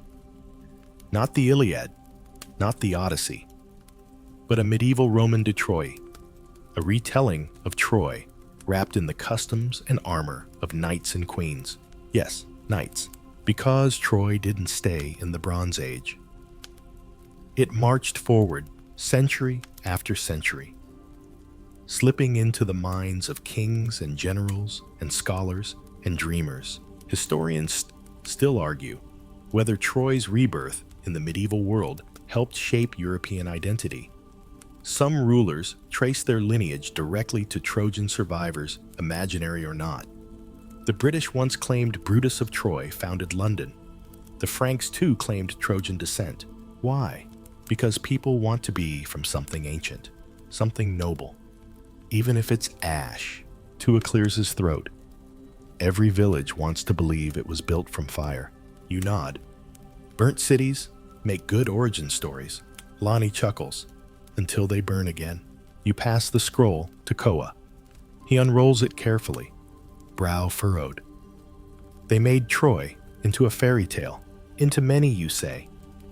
Not the Iliad, not the Odyssey, but a medieval Roman de Troy, a retelling of Troy wrapped in the customs and armor of knights and queens. Yes, knights, because Troy didn't stay in the Bronze Age. It marched forward century after century, slipping into the minds of kings and generals and scholars and dreamers. Historians still argue whether Troy's rebirth in the medieval world helped shape European identity. Some rulers trace their lineage directly to Trojan survivors, imaginary or not. The British once claimed Brutus of Troy founded London. The Franks too claimed Trojan descent. Why? Because people want to be from something ancient, something noble. Even if it's ash. Tua clears his throat. Every village wants to believe it was built from fire. You nod. Burnt cities make good origin stories. Lonnie chuckles. Until they burn again. You pass the scroll to Koa. He unrolls it carefully, brow furrowed. They made Troy into a fairy tale. Into many, you say,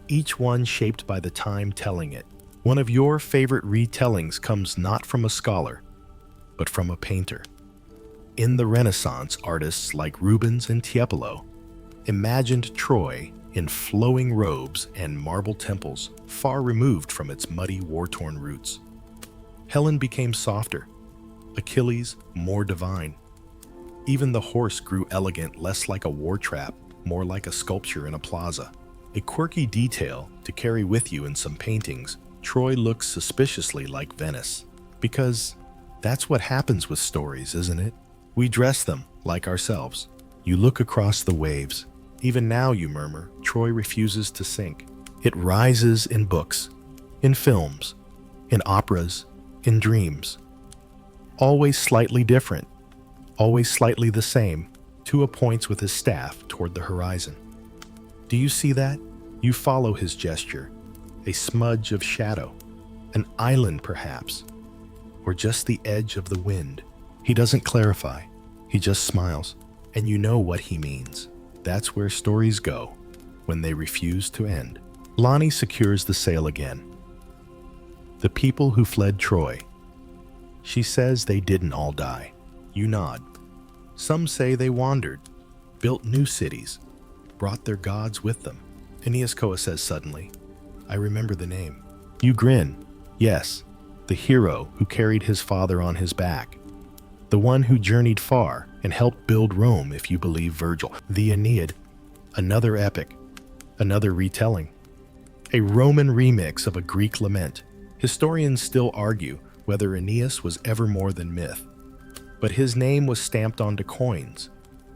each one shaped by the time telling it. One of your favorite retellings comes not from a scholar, but from a painter. In the Renaissance, artists like Rubens and Tiepolo imagined Troy in flowing robes and marble temples far removed from its muddy, war-torn roots. Helen became softer, Achilles more divine. Even the horse grew elegant, less like a war trap, more like a sculpture in a plaza. A quirky detail to carry with you in some paintings, Troy looks suspiciously like Venice. Because that's what happens with stories, isn't it? We dress them like ourselves. You look across the waves. Even now, you murmur, Troy refuses to sink. It rises in books, in films, in operas, in dreams. Always slightly different, always slightly the same. Tua points with his staff toward the horizon. Do you see that? You follow his gesture. A smudge of shadow. An island, perhaps. Or just the edge of the wind. He doesn't clarify. He just smiles. And you know what he means. That's where stories go, when they refuse to end. Lonnie secures the sail again. The people who fled Troy. She says they didn't all die. You nod. Some say they wandered, built new cities, brought their gods with them. Aeneas, Koa says suddenly, I remember the name. You grin. Yes, the hero who carried his father on his back. The one who journeyed far and helped build Rome, if you believe Virgil. The Iliad, another epic, another retelling. A Roman remix of a Greek lament. Historians still argue whether Aeneas was ever more than myth. But his name was stamped onto coins,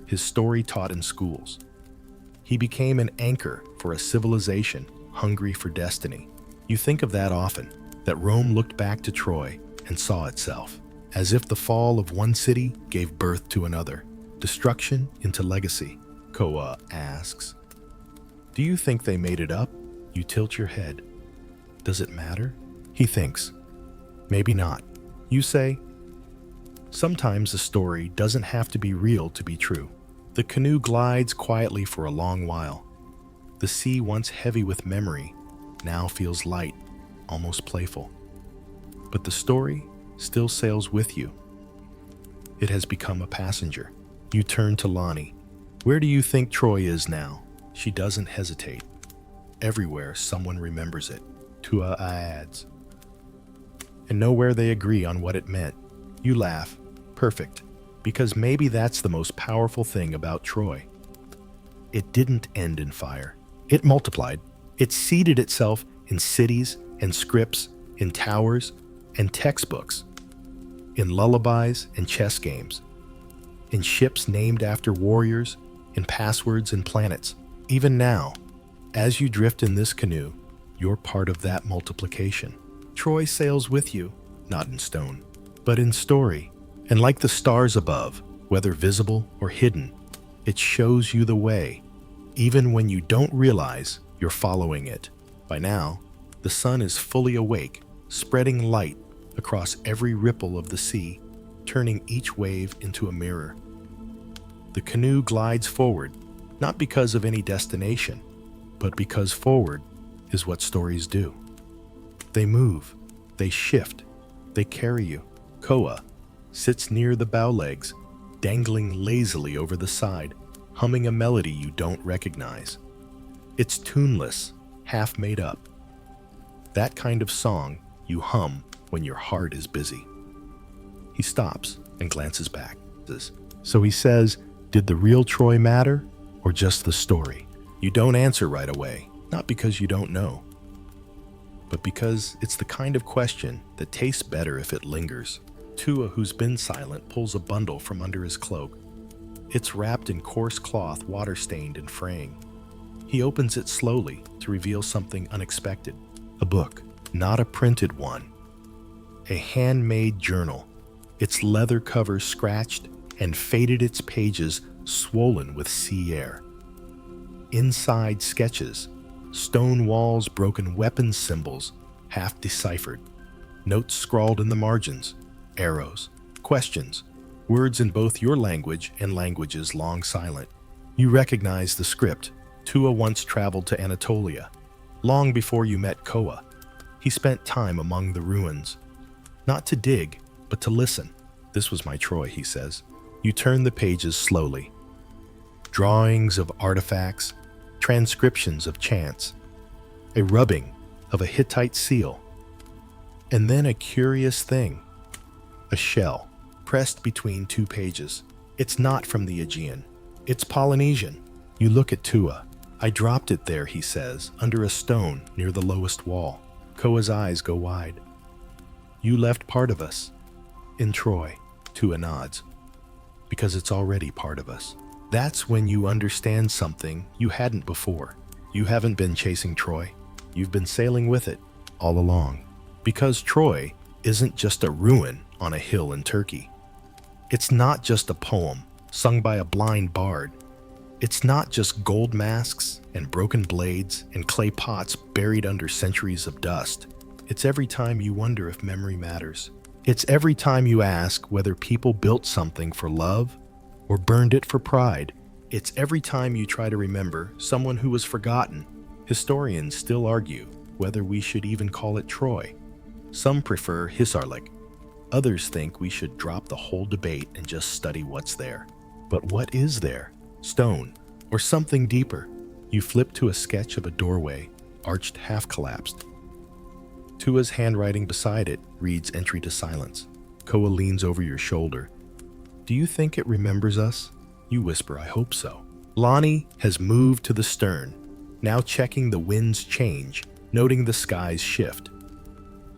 his story taught in schools. He became an anchor for a civilization hungry for destiny. You think of that often, that Rome looked back to Troy and saw itself, as if the fall of one city gave birth to another, destruction into legacy. Koa asks, do you think they made it up? You tilt your head. Does it matter? He thinks, maybe not. You say, sometimes a story doesn't have to be real to be true. The canoe glides quietly for a long while. The sea, once heavy with memory, now feels light, almost playful. But the story still sails with you. It has become a passenger. You turn to Lonnie. Where do you think Troy is now? She doesn't hesitate. Everywhere someone remembers it. Tua adds. And nowhere they agree on what it meant. You laugh. Perfect. Because maybe that's the most powerful thing about Troy. It didn't end in fire. It multiplied. It seeded itself in cities and scripts, in towers and textbooks, in lullabies and chess games, in ships named after warriors, in passwords and planets. Even now, as you drift in this canoe, you're part of that multiplication. Troy sails with you, not in stone, but in story. And like the stars above, whether visible or hidden, it shows you the way, even when you don't realize you're following it. By now, the sun is fully awake, spreading light across every ripple of the sea, turning each wave into a mirror. The canoe glides forward, not because of any destination, but because forward is what stories do. They move, they shift, they carry you. Koa sits near the bow legs, dangling lazily over the side, humming a melody you don't recognize. It's tuneless, half made up. That kind of song you hum when your heart is busy. He stops and glances back. So he says, did the real Troy matter or just the story? You don't answer right away, not because you don't know, but because it's the kind of question that tastes better if it lingers. Tua, who's been silent, pulls a bundle from under his cloak. It's wrapped in coarse cloth, water-stained and fraying. He opens it slowly to reveal something unexpected. A book, not a printed one. A handmade journal, its leather cover scratched and faded, its pages swollen with sea air. Inside, sketches, stone walls, broken weapon symbols, half deciphered. Notes scrawled in the margins, arrows, questions, words in both your language and languages long silent. You recognize the script. Tua once traveled to Anatolia. Long before you met Koa, he spent time among the ruins. Not to dig, but to listen. This was my Troy, he says. You turn the pages slowly. Drawings of artifacts, transcriptions of chants, a rubbing of a Hittite seal, and then a curious thing, a shell pressed between two pages. It's not from the Aegean, it's Polynesian. You look at Tua. I dropped it there, he says, under a stone near the lowest wall. Koa's eyes go wide. You left part of us in Troy, Tua nods, because it's already part of us. That's when you understand something you hadn't before. You haven't been chasing Troy. You've been sailing with it all along. Because Troy isn't just a ruin on a hill in Turkey. It's not just a poem sung by a blind bard. It's not just gold masks and broken blades and clay pots buried under centuries of dust. It's every time you wonder if memory matters. It's every time you ask whether people built something for love or burned it for pride. It's every time you try to remember someone who was forgotten. Historians still argue whether we should even call it Troy. Some prefer Hisarlik. Others think we should drop the whole debate and just study what's there. But what is there? Stone, or something deeper? You flip to a sketch of a doorway, arched, half collapsed. Tua's handwriting beside it reads entry to silence. Koa leans over your shoulder. Do you think it remembers us? You whisper, I hope so. Lonnie has moved to the stern, now checking the wind's change, noting the sky's shift.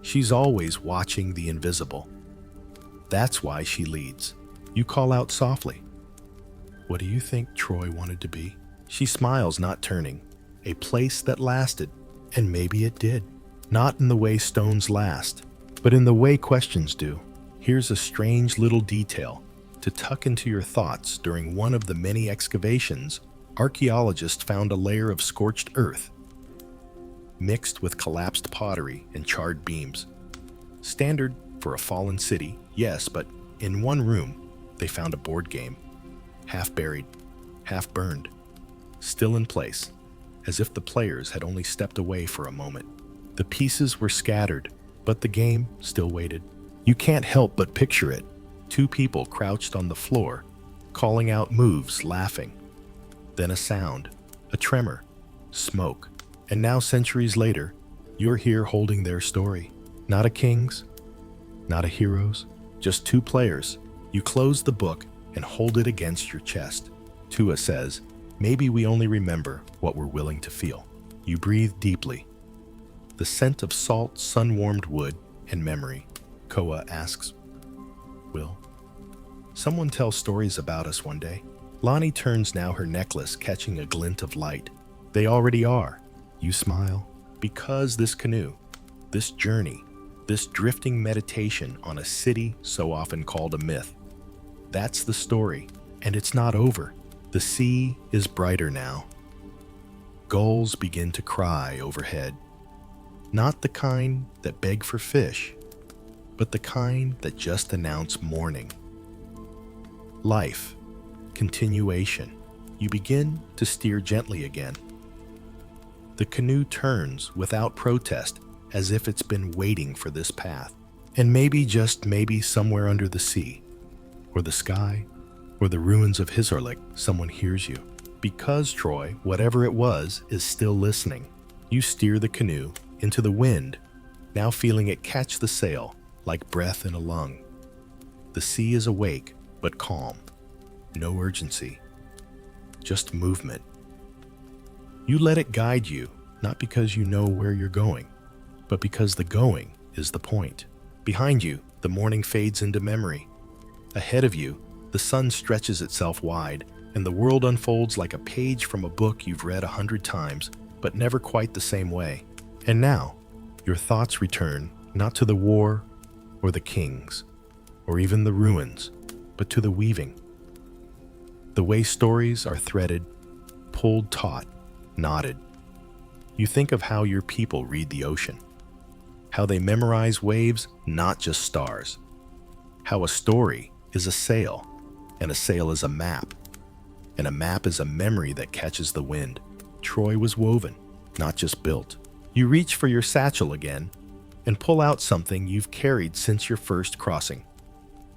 She's always watching the invisible. That's why she leads. You call out softly. What do you think Troy wanted to be? She smiles, not turning. A place that lasted, and maybe it did. Not in the way stones last, but in the way questions do. Here's a strange little detail to tuck into your thoughts. During one of the many excavations, archaeologists found a layer of scorched earth, mixed with collapsed pottery and charred beams. Standard for a fallen city, yes, but in one room, they found a board game. Half buried, half burned, still in place, as if the players had only stepped away for a moment. The pieces were scattered, but the game still waited. You can't help but picture it. Two people crouched on the floor, calling out moves, laughing. Then a sound, a tremor, smoke, and now centuries later, you're here holding their story. Not a king's, not a hero's, just two players. You close the book and hold it against your chest. Tua says, maybe we only remember what we're willing to feel. You breathe deeply. The scent of salt, sun-warmed wood, and memory. Koa asks, will someone tell stories about us one day? Lonnie turns now, her necklace catching a glint of light. They already are. You smile. Because this canoe, this journey, this drifting meditation on a city so often called a myth. That's the story, and it's not over. The sea is brighter now. Gulls begin to cry overhead. Not the kind that beg for fish, but the kind that just announce morning. Life, continuation. You begin to steer gently again. The canoe turns without protest, as if it's been waiting for this path. And maybe, just maybe, somewhere under the sea, or the sky, or the ruins of Hisarlik, someone hears you. Because Troy, whatever it was, is still listening. You steer the canoe into the wind, now feeling it catch the sail like breath in a lung. The sea is awake, but calm. No urgency, just movement. You let it guide you, not because you know where you're going, but because the going is the point. Behind you, the morning fades into memory. Ahead of you, the sun stretches itself wide, and the world unfolds like a page from a book you've read 100 times, but never quite the same way. And now, your thoughts return not to the war or the kings, or even the ruins, but to the weaving. The way stories are threaded, pulled taut, knotted. You think of how your people read the ocean, how they memorize waves, not just stars, how a story is a sail, and a sail is a map, and a map is a memory that catches the wind. Troy was woven, not just built. You reach for your satchel again and pull out something you've carried since your first crossing.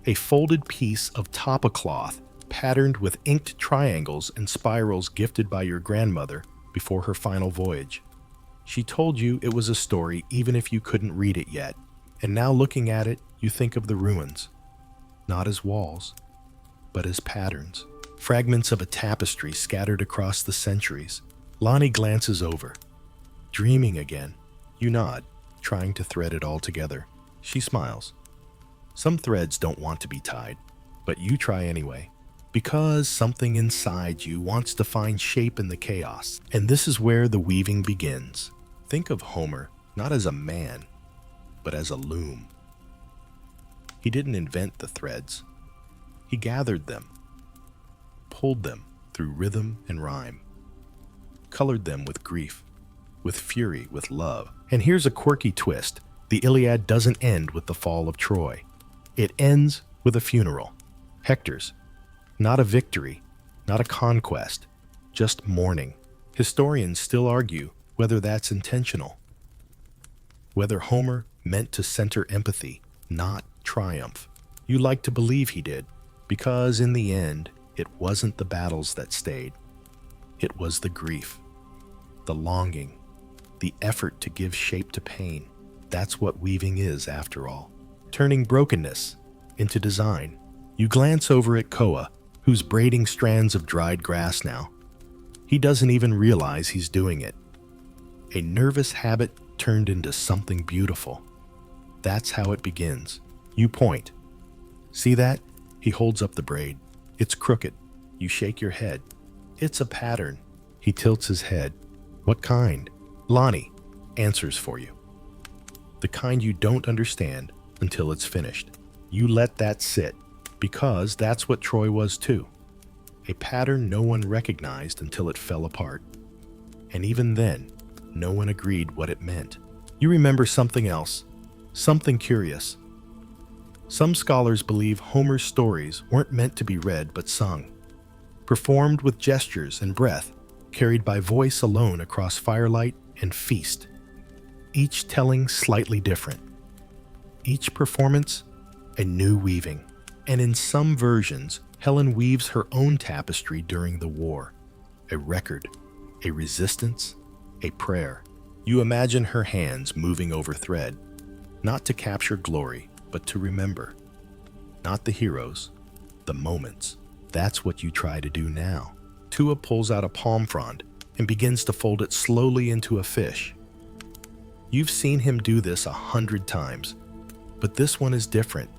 A folded piece of tapa cloth patterned with inked triangles and spirals gifted by your grandmother before her final voyage. She told you it was a story even if you couldn't read it yet, and now looking at it, you think of the ruins, not as walls, but as patterns. Fragments of a tapestry scattered across the centuries. Lonnie glances over. Dreaming again. You nod, trying to thread it all together. She smiles. Some threads don't want to be tied, but you try anyway, because something inside you wants to find shape in the chaos. And this is where the weaving begins. Think of Homer not as a man, but as a loom. He didn't invent the threads. He gathered them, pulled them through rhythm and rhyme, colored them with grief, with fury, with love. And here's a quirky twist. The Iliad doesn't end with the fall of Troy. It ends with a funeral. Hector's. Not a victory, not a conquest, just mourning. Historians still argue whether that's intentional, whether Homer meant to center empathy, not triumph. You like to believe he did, because in the end, it wasn't the battles that stayed. It was the grief, the longing, the effort to give shape to pain. That's what weaving is, after all. Turning brokenness into design. You glance over at Koa, who's braiding strands of dried grass now. He doesn't even realize he's doing it. A nervous habit turned into something beautiful. That's how it begins. You point. See that? He holds up the braid. It's crooked. You shake your head. It's a pattern. He tilts his head. What kind? Lonnie answers for you. The kind you don't understand until it's finished. You let that sit, because that's what Troy was too. A pattern no one recognized until it fell apart. And even then, no one agreed what it meant. You remember something else, something curious. Some scholars believe Homer's stories weren't meant to be read but sung, performed with gestures and breath, carried by voice alone across firelight and feast. Each telling slightly different. Each performance, a new weaving. And in some versions, Helen weaves her own tapestry during the war. A record, a resistance, a prayer. You imagine her hands moving over thread, not to capture glory, but to remember. Not the heroes, the moments. That's what you try to do now. Tua pulls out a palm frond and begins to fold it slowly into a fish. You've seen him do this 100 times, but this one is different.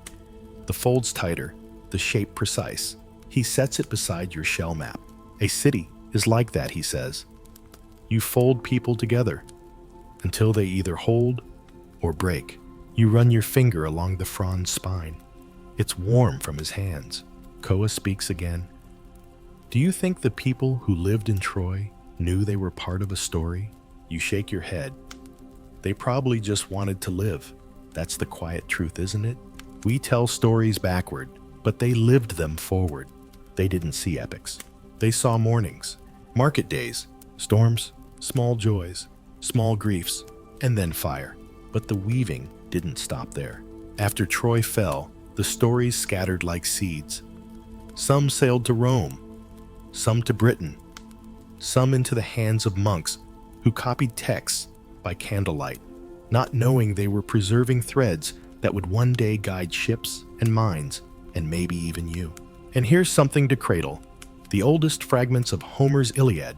The fold's tighter, the shape precise. He sets it beside your shell map. A city is like that, he says. You fold people together until they either hold or break. You run your finger along the frond's spine. It's warm from his hands. Koa speaks again. Do you think the people who lived in Troy knew they were part of a story? You shake your head. They probably just wanted to live. That's the quiet truth, isn't it? We tell stories backward, but they lived them forward. They didn't see epics. They saw mornings, market days, storms, small joys, small griefs, and then fire. But the weaving didn't stop there. After Troy fell, the stories scattered like seeds. Some sailed to Rome, some to Britain, some into the hands of monks who copied texts by candlelight, not knowing they were preserving threads that would one day guide ships and minds, and maybe even you. And here's something to cradle. The oldest fragments of Homer's Iliad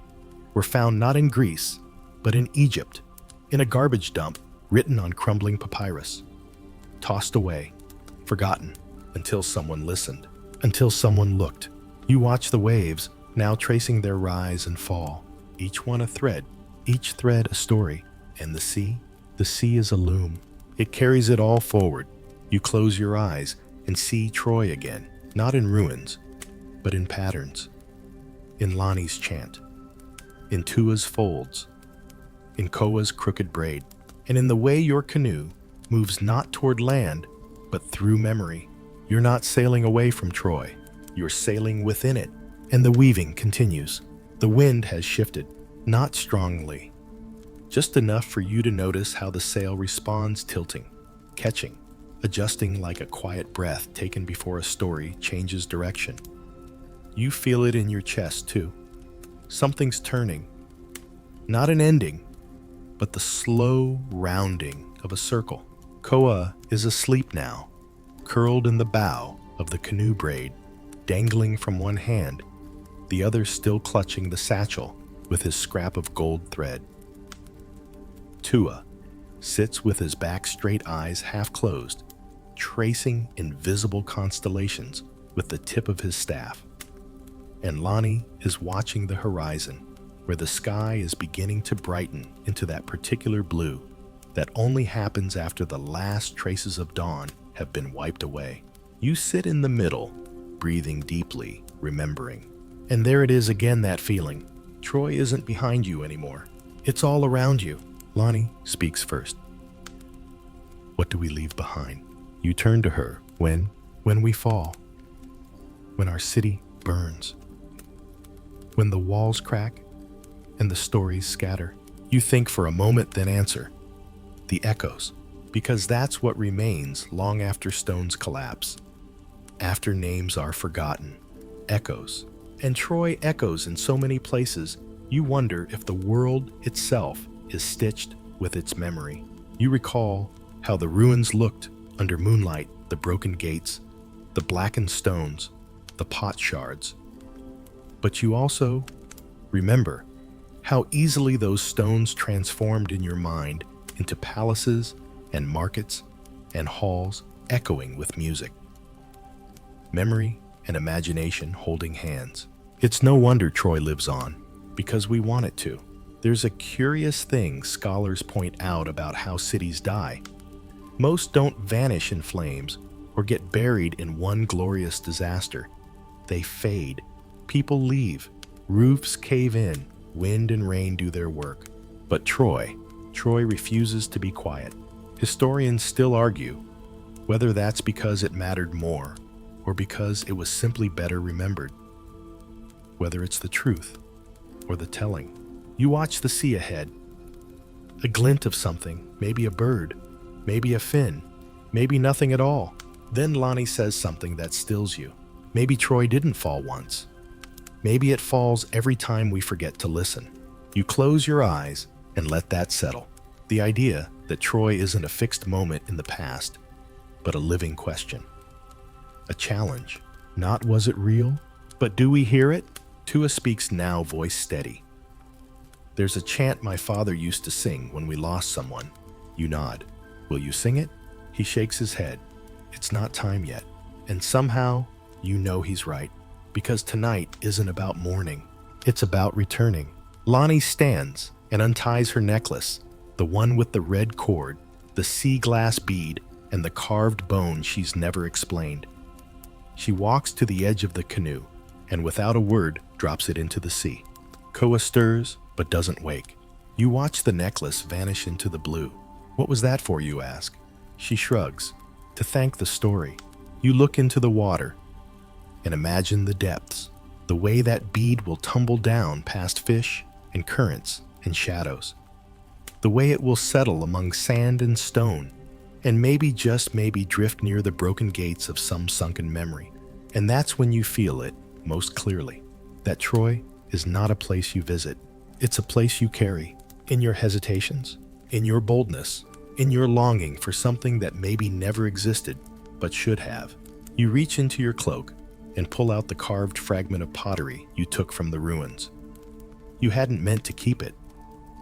were found not in Greece, but in Egypt, in a garbage dump written on crumbling papyrus, tossed away, forgotten, until someone listened, until someone looked. You watch the waves, now tracing their rise and fall, each one a thread, each thread a story. And the sea is a loom. It carries it all forward. You close your eyes and see Troy again, not in ruins, but in patterns, in Lani's chant, in Tua's folds, in Koa's crooked braid, and in the way your canoe moves not toward land, but through memory. You're not sailing away from Troy. You're sailing within it, and the weaving continues. The wind has shifted, not strongly, just enough for you to notice how the sail responds, tilting, catching, adjusting like a quiet breath taken before a story changes direction. You feel it in your chest, too. Something's turning. Not an ending, but the slow rounding of a circle. Koa is asleep now, curled in the bow of the canoe braid, dangling from one hand, the other still clutching the satchel with his scrap of gold thread. Tua sits with his back straight, eyes half closed, tracing invisible constellations with the tip of his staff. And Lani is watching the horizon, where the sky is beginning to brighten into that particular blue that only happens after the last traces of dawn have been wiped away. You sit in the middle, breathing deeply, remembering. And there it is again, that feeling. Troy isn't behind you anymore. It's all around you. Lani speaks first. What do we leave behind? You turn to her. When we fall. When our city burns. When the walls crack and the stories scatter. You think for a moment, then answer. The echoes. Because that's what remains long after stones collapse. After names are forgotten. Echoes. And Troy echoes in so many places, you wonder if the world itself is stitched with its memory. You recall how the ruins looked under moonlight, the broken gates, the blackened stones, the pot shards. But you also remember how easily those stones transformed in your mind into palaces and markets and halls echoing with music. Memory and imagination holding hands. It's no wonder Troy lives on, because we want it to. There's a curious thing scholars point out about how cities die. Most don't vanish in flames or get buried in one glorious disaster. They fade. People leave. Roofs cave in. Wind and rain do their work. But Troy refuses to be quiet. Historians still argue whether that's because it mattered more or because it was simply better remembered. Whether it's the truth or the telling. You watch the sea ahead. A glint of something, maybe a bird, maybe a fin, maybe nothing at all. Then Lani says something that stills you. Maybe Troy didn't fall once. Maybe it falls every time we forget to listen. You close your eyes and let that settle. The idea that Troy isn't a fixed moment in the past, but a living question. A challenge. Not was it real, but do we hear it? Tua speaks now, voice steady. There's a chant my father used to sing when we lost someone. You nod. Will you sing it? He shakes his head. It's not time yet. And somehow, you know he's right. Because tonight isn't about mourning. It's about returning. Lani stands and unties her necklace, the one with the red cord, the sea glass bead, and the carved bone she's never explained. She walks to the edge of the canoe, and without a word, drops it into the sea. Koa stirs, but doesn't wake. You watch the necklace vanish into the blue. What was that for, you ask? She shrugs. To thank the story. You look into the water and imagine the depths, the way that bead will tumble down past fish and currents and shadows, the way it will settle among sand and stone, and maybe, just maybe, drift near the broken gates of some sunken memory. And that's when you feel it most clearly, that Troy is not a place you visit. It's a place you carry, in your hesitations, in your boldness, in your longing for something that maybe never existed, but should have. You reach into your cloak and pull out the carved fragment of pottery you took from the ruins. You hadn't meant to keep it,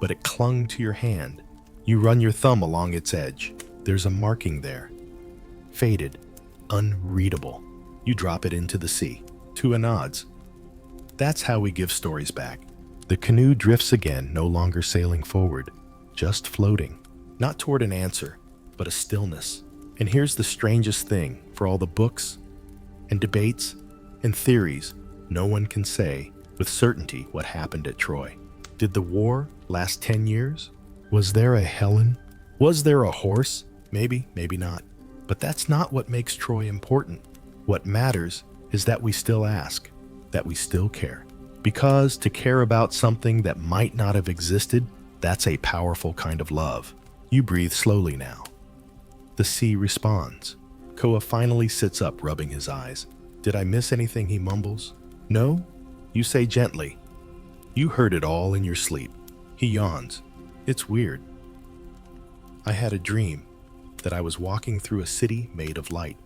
but it clung to your hand, You run your thumb along its edge. There's a marking there. Faded, unreadable. You drop it into the sea. Tua nods. That's how we give stories back. The canoe drifts again, no longer sailing forward, just floating. Not toward an answer, but a stillness. And here's the strangest thing, for all the books and debates and theories, no one can say with certainty what happened at Troy. Did the war last 10 years? Was there a Helen? Was there a horse? Maybe, maybe not. But that's not what makes Troy important. What matters is that we still ask, that we still care. Because to care about something that might not have existed, that's a powerful kind of love. You breathe slowly now. The sea responds. Koa finally sits up, rubbing his eyes. Did I miss anything, he mumbles. No? You say gently. You heard it all in your sleep. He yawns. It's weird. I had a dream that I was walking through a city made of light,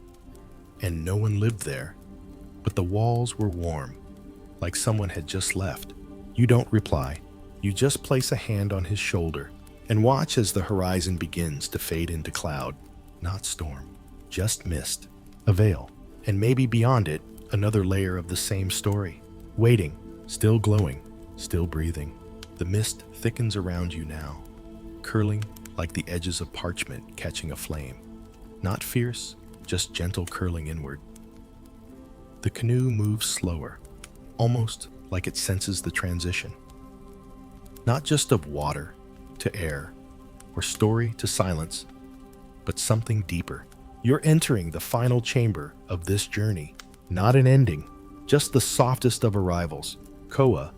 and no one lived there, but the walls were warm, like someone had just left. You don't reply. You just place a hand on his shoulder and watch as the horizon begins to fade into cloud. Not storm, just mist, a veil, and maybe beyond it, another layer of the same story. Waiting, still glowing, still breathing. The mist thickens around you now, curling like the edges of parchment catching a flame. Not fierce, just gentle curling inward. The canoe moves slower, almost like it senses the transition. Not just of water to air, or story to silence, but something deeper. You're entering the final chamber of this journey, not an ending, just the softest of arrivals. Koa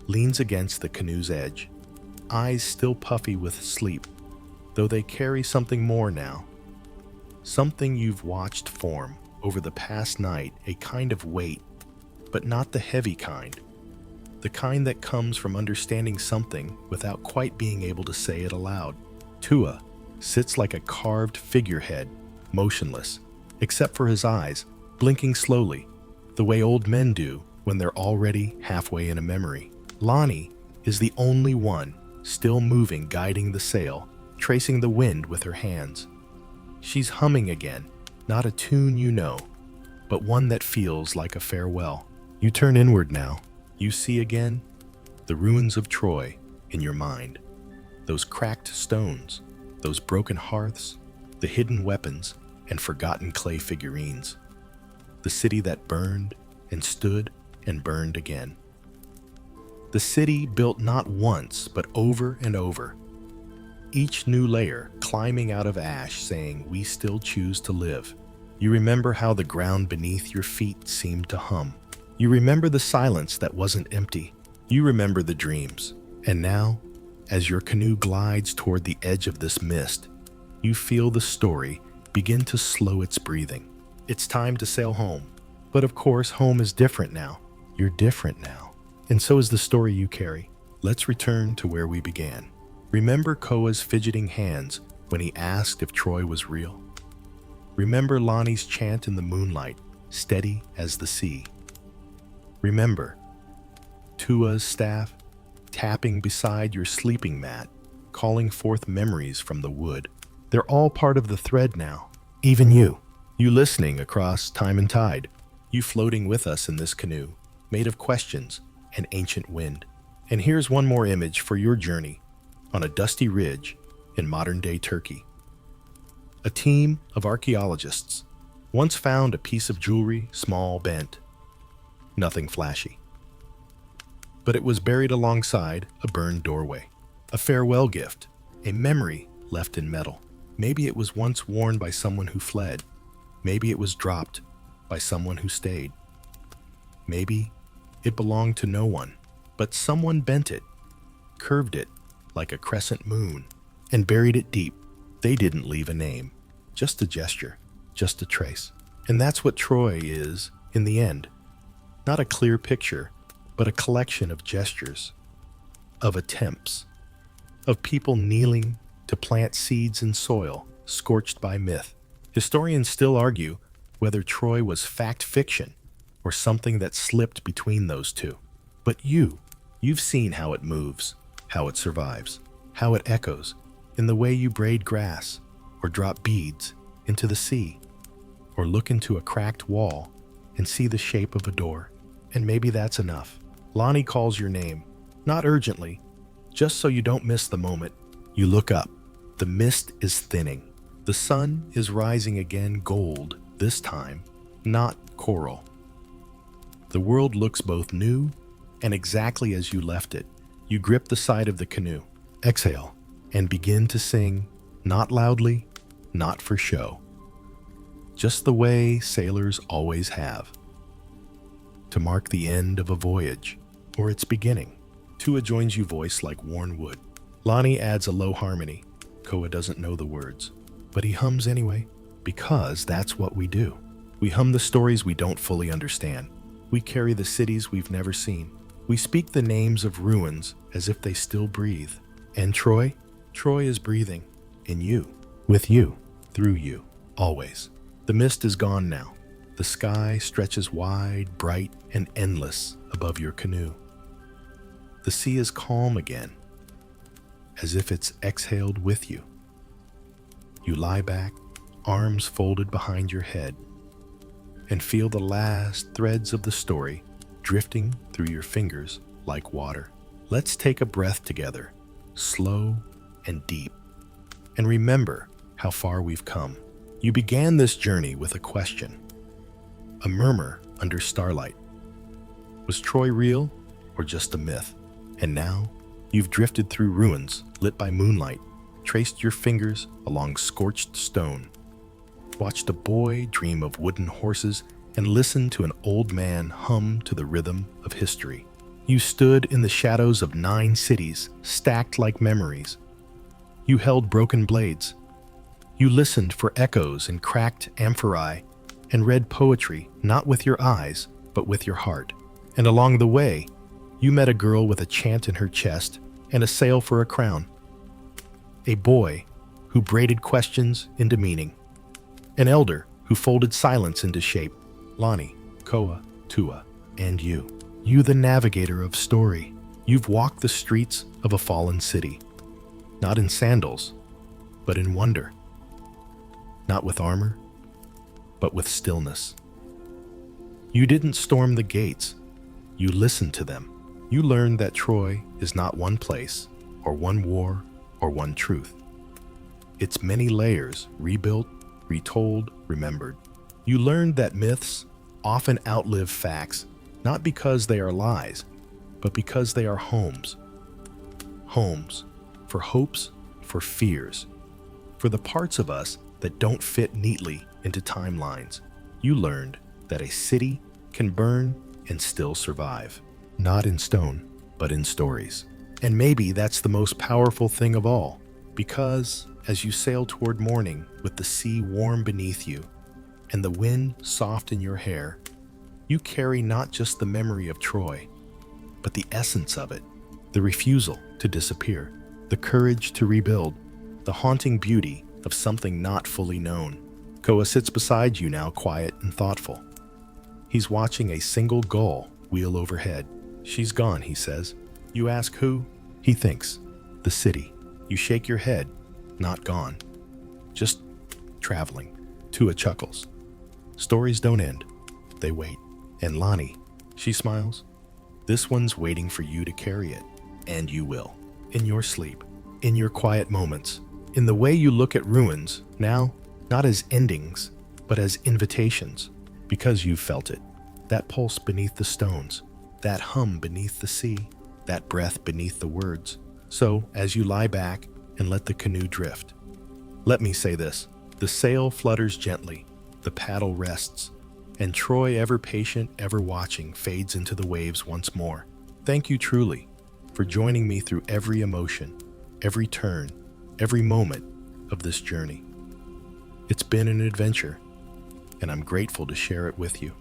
leans against the canoe's edge, eyes still puffy with sleep, though they carry something more now. Something you've watched form over the past night, a kind of weight, but not the heavy kind. The kind that comes from understanding something without quite being able to say it aloud. Tua sits like a carved figurehead, motionless, except for his eyes, blinking slowly, the way old men do when they're already halfway in a memory. Lani is the only one still moving, guiding the sail, tracing the wind with her hands. She's humming again, not a tune you know, but one that feels like a farewell. You turn inward now. You see again the ruins of Troy in your mind. Those cracked stones, those broken hearths, the hidden weapons and forgotten clay figurines. The city that burned and stood and burned again. The city built not once, but over and over. Each new layer climbing out of ash, saying, we still choose to live. You remember how the ground beneath your feet seemed to hum. You remember the silence that wasn't empty. You remember the dreams. And now, as your canoe glides toward the edge of this mist, you feel the story begin to slow its breathing. It's time to sail home. But of course, home is different now. You're different now. And so is the story you carry. Let's return to where we began. Remember Koa's fidgeting hands when he asked if Troy was real? Remember Lani's chant in the moonlight, steady as the sea? Remember Tua's staff tapping beside your sleeping mat, calling forth memories from the wood. They're all part of the thread now. Even you listening across time and tide, you floating with us in this canoe, made of questions and ancient wind. And here's one more image for your journey on a dusty ridge in modern-day Turkey. A team of archaeologists once found a piece of jewelry, small, bent, nothing flashy. But it was buried alongside a burned doorway, a farewell gift, a memory left in metal. Maybe it was once worn by someone who fled. Maybe it was dropped by someone who stayed. Maybe it belonged to no one, but someone bent it, curved it like a crescent moon, and buried it deep. They didn't leave a name, just a gesture, just a trace. And that's what Troy is in the end. Not a clear picture, but a collection of gestures, of attempts, of people kneeling to plant seeds in soil scorched by myth. Historians still argue whether Troy was fact fiction or something that slipped between those two. But you've seen how it moves, how it survives, how it echoes, in the way you braid grass, or drop beads into the sea, or look into a cracked wall and see the shape of a door. And maybe that's enough. Lonnie calls your name, not urgently, just so you don't miss the moment. You look up. The mist is thinning. The sun is rising again, gold this time, not coral. The world looks both new and exactly as you left it. You grip the side of the canoe, exhale, and begin to sing, not loudly, not for show, just the way sailors always have, to mark the end of a voyage or its beginning. Tua joins you, voice like worn wood. Lonnie adds a low harmony. Koa doesn't know the words, but he hums anyway, because that's what we do. We hum the stories we don't fully understand. We carry the cities we've never seen. We speak the names of ruins as if they still breathe. And Troy? Troy is breathing. In you. With you. Through you. Always. The mist is gone now. The sky stretches wide, bright, and endless above your canoe. The sea is calm again, as if it's exhaled with you. You lie back, arms folded behind your head, and feel the last threads of the story drifting through your fingers like water. Let's take a breath together, slow and deep, and remember how far we've come. You began this journey with a question, a murmur under starlight. Was Troy real or just a myth? And now, you've drifted through ruins lit by moonlight, traced your fingers along scorched stone, watched a boy dream of wooden horses, and listened to an old man hum to the rhythm of history. You stood in the shadows of 9 cities, stacked like memories. You held broken blades. You listened for echoes in cracked amphorae and read poetry not with your eyes, but with your heart. And along the way, you met a girl with a chant in her chest and a sail for a crown. A boy who braided questions into meaning. An elder who folded silence into shape. Lonnie, Koa, Tua, and you. You, the navigator of story. You've walked the streets of a fallen city. Not in sandals, but in wonder. Not with armor, but with stillness. You didn't storm the gates. You listened to them. You learned that Troy is not one place, or one war, or one truth. It's many layers, rebuilt, retold, remembered. You learned that myths often outlive facts, not because they are lies, but because they are homes. Homes for hopes, for fears, for the parts of us that don't fit neatly into timelines. You learned that a city can burn and still survive. Not in stone, but in stories. And maybe that's the most powerful thing of all, because as you sail toward morning with the sea warm beneath you and the wind soft in your hair, you carry not just the memory of Troy, but the essence of it, the refusal to disappear, the courage to rebuild, the haunting beauty of something not fully known. Koa sits beside you now, quiet and thoughtful. He's watching a single gull wheel overhead. She's gone, he says. You ask who? He thinks. The city. You shake your head. Not gone. Just traveling. Tua chuckles. Stories don't end. They wait. And Lonnie, she smiles. This one's waiting for you to carry it. And you will. In your sleep. In your quiet moments. In the way you look at ruins, now, not as endings, but as invitations. Because you've felt it. That pulse beneath the stones. That hum beneath the sea, that breath beneath the words. So, as you lie back and let the canoe drift, let me say this. The sail flutters gently, the paddle rests, and Troy, ever patient, ever watching, fades into the waves once more. Thank you truly for joining me through every emotion, every turn, every moment of this journey. It's been an adventure, and I'm grateful to share it with you.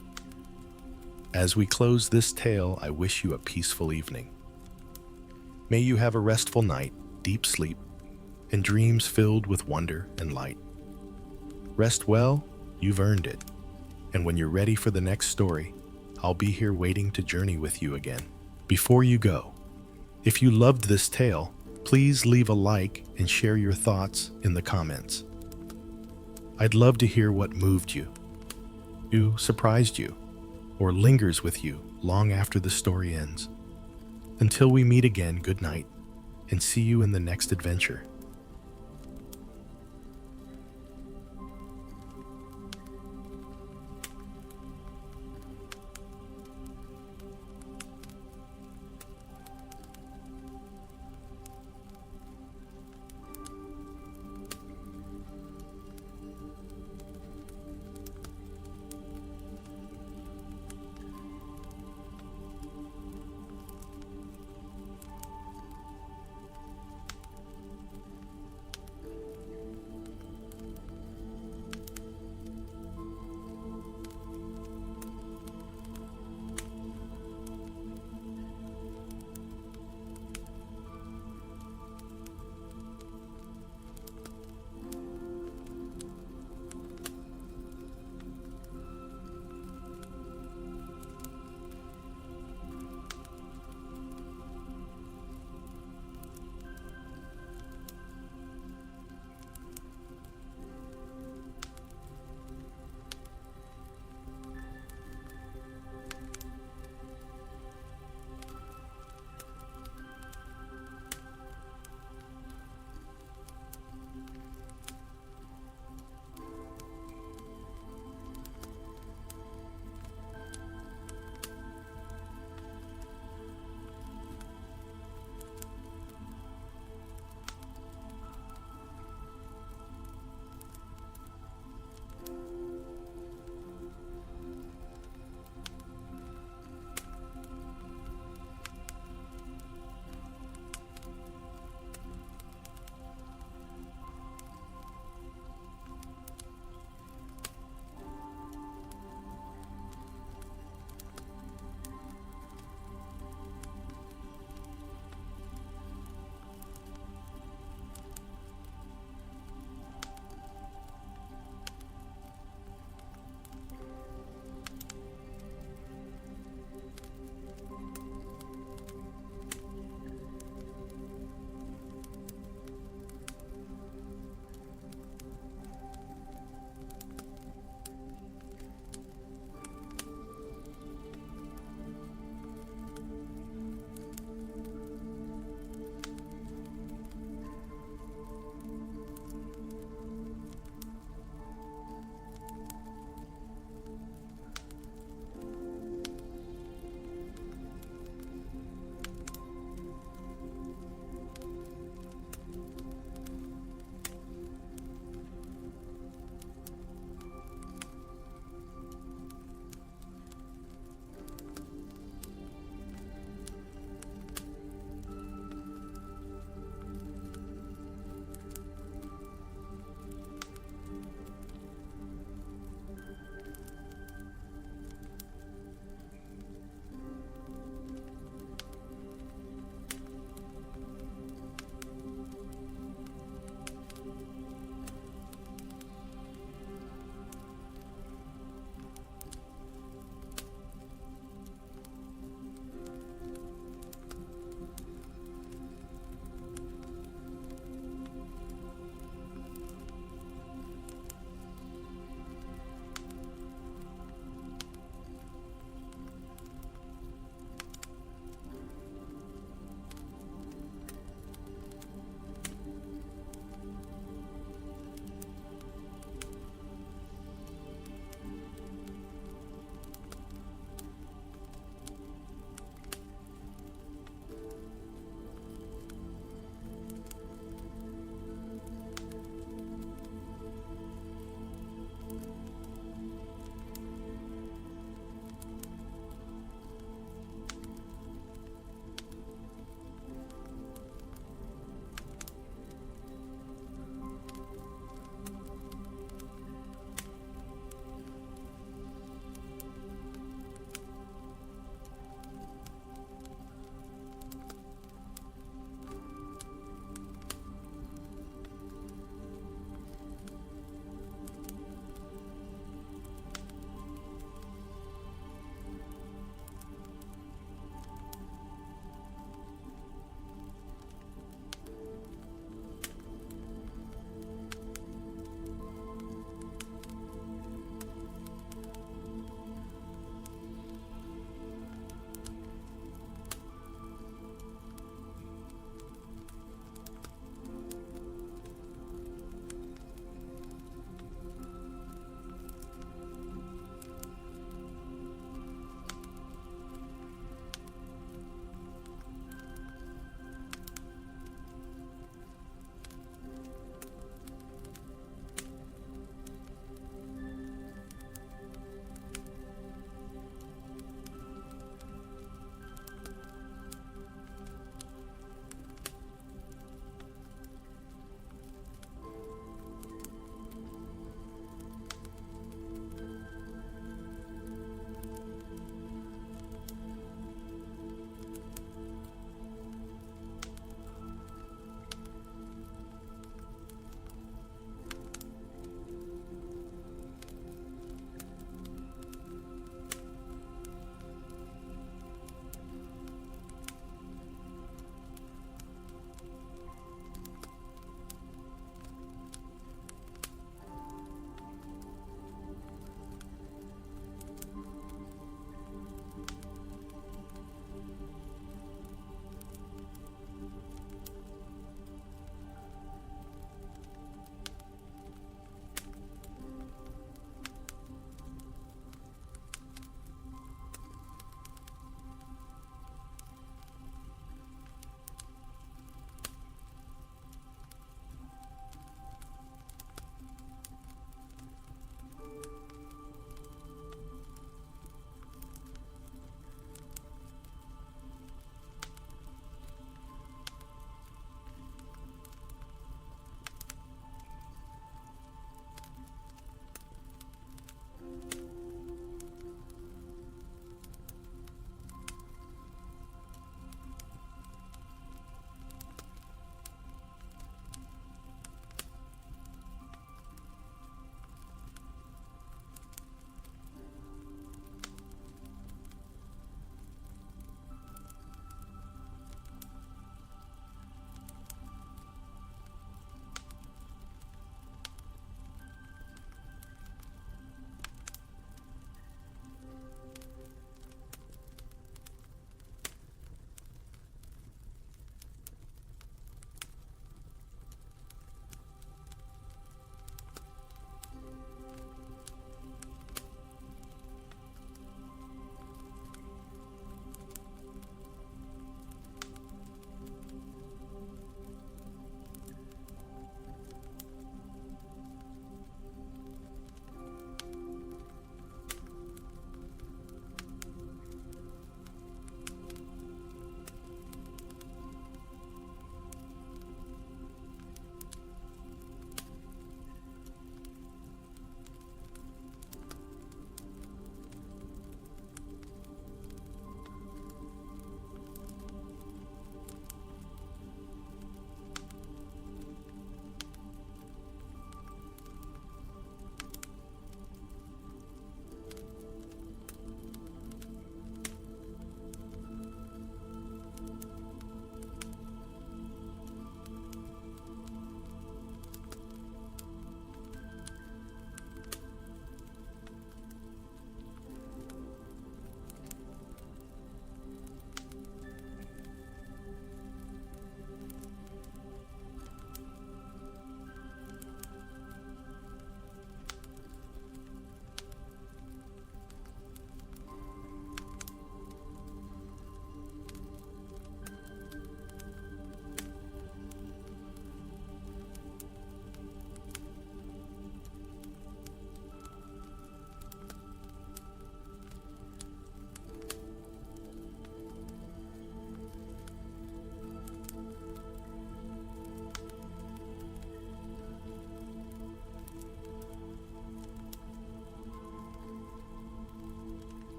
As we close this tale, I wish you a peaceful evening. May you have a restful night, deep sleep, and dreams filled with wonder and light. Rest well, you've earned it. And when you're ready for the next story, I'll be here waiting to journey with you again. Before you go, if you loved this tale, Please leave a like and share your thoughts in the comments. I'd love to hear what moved you, who surprised you, or lingers with you long after the story ends. Until we meet again, good night, and see you in the next adventure.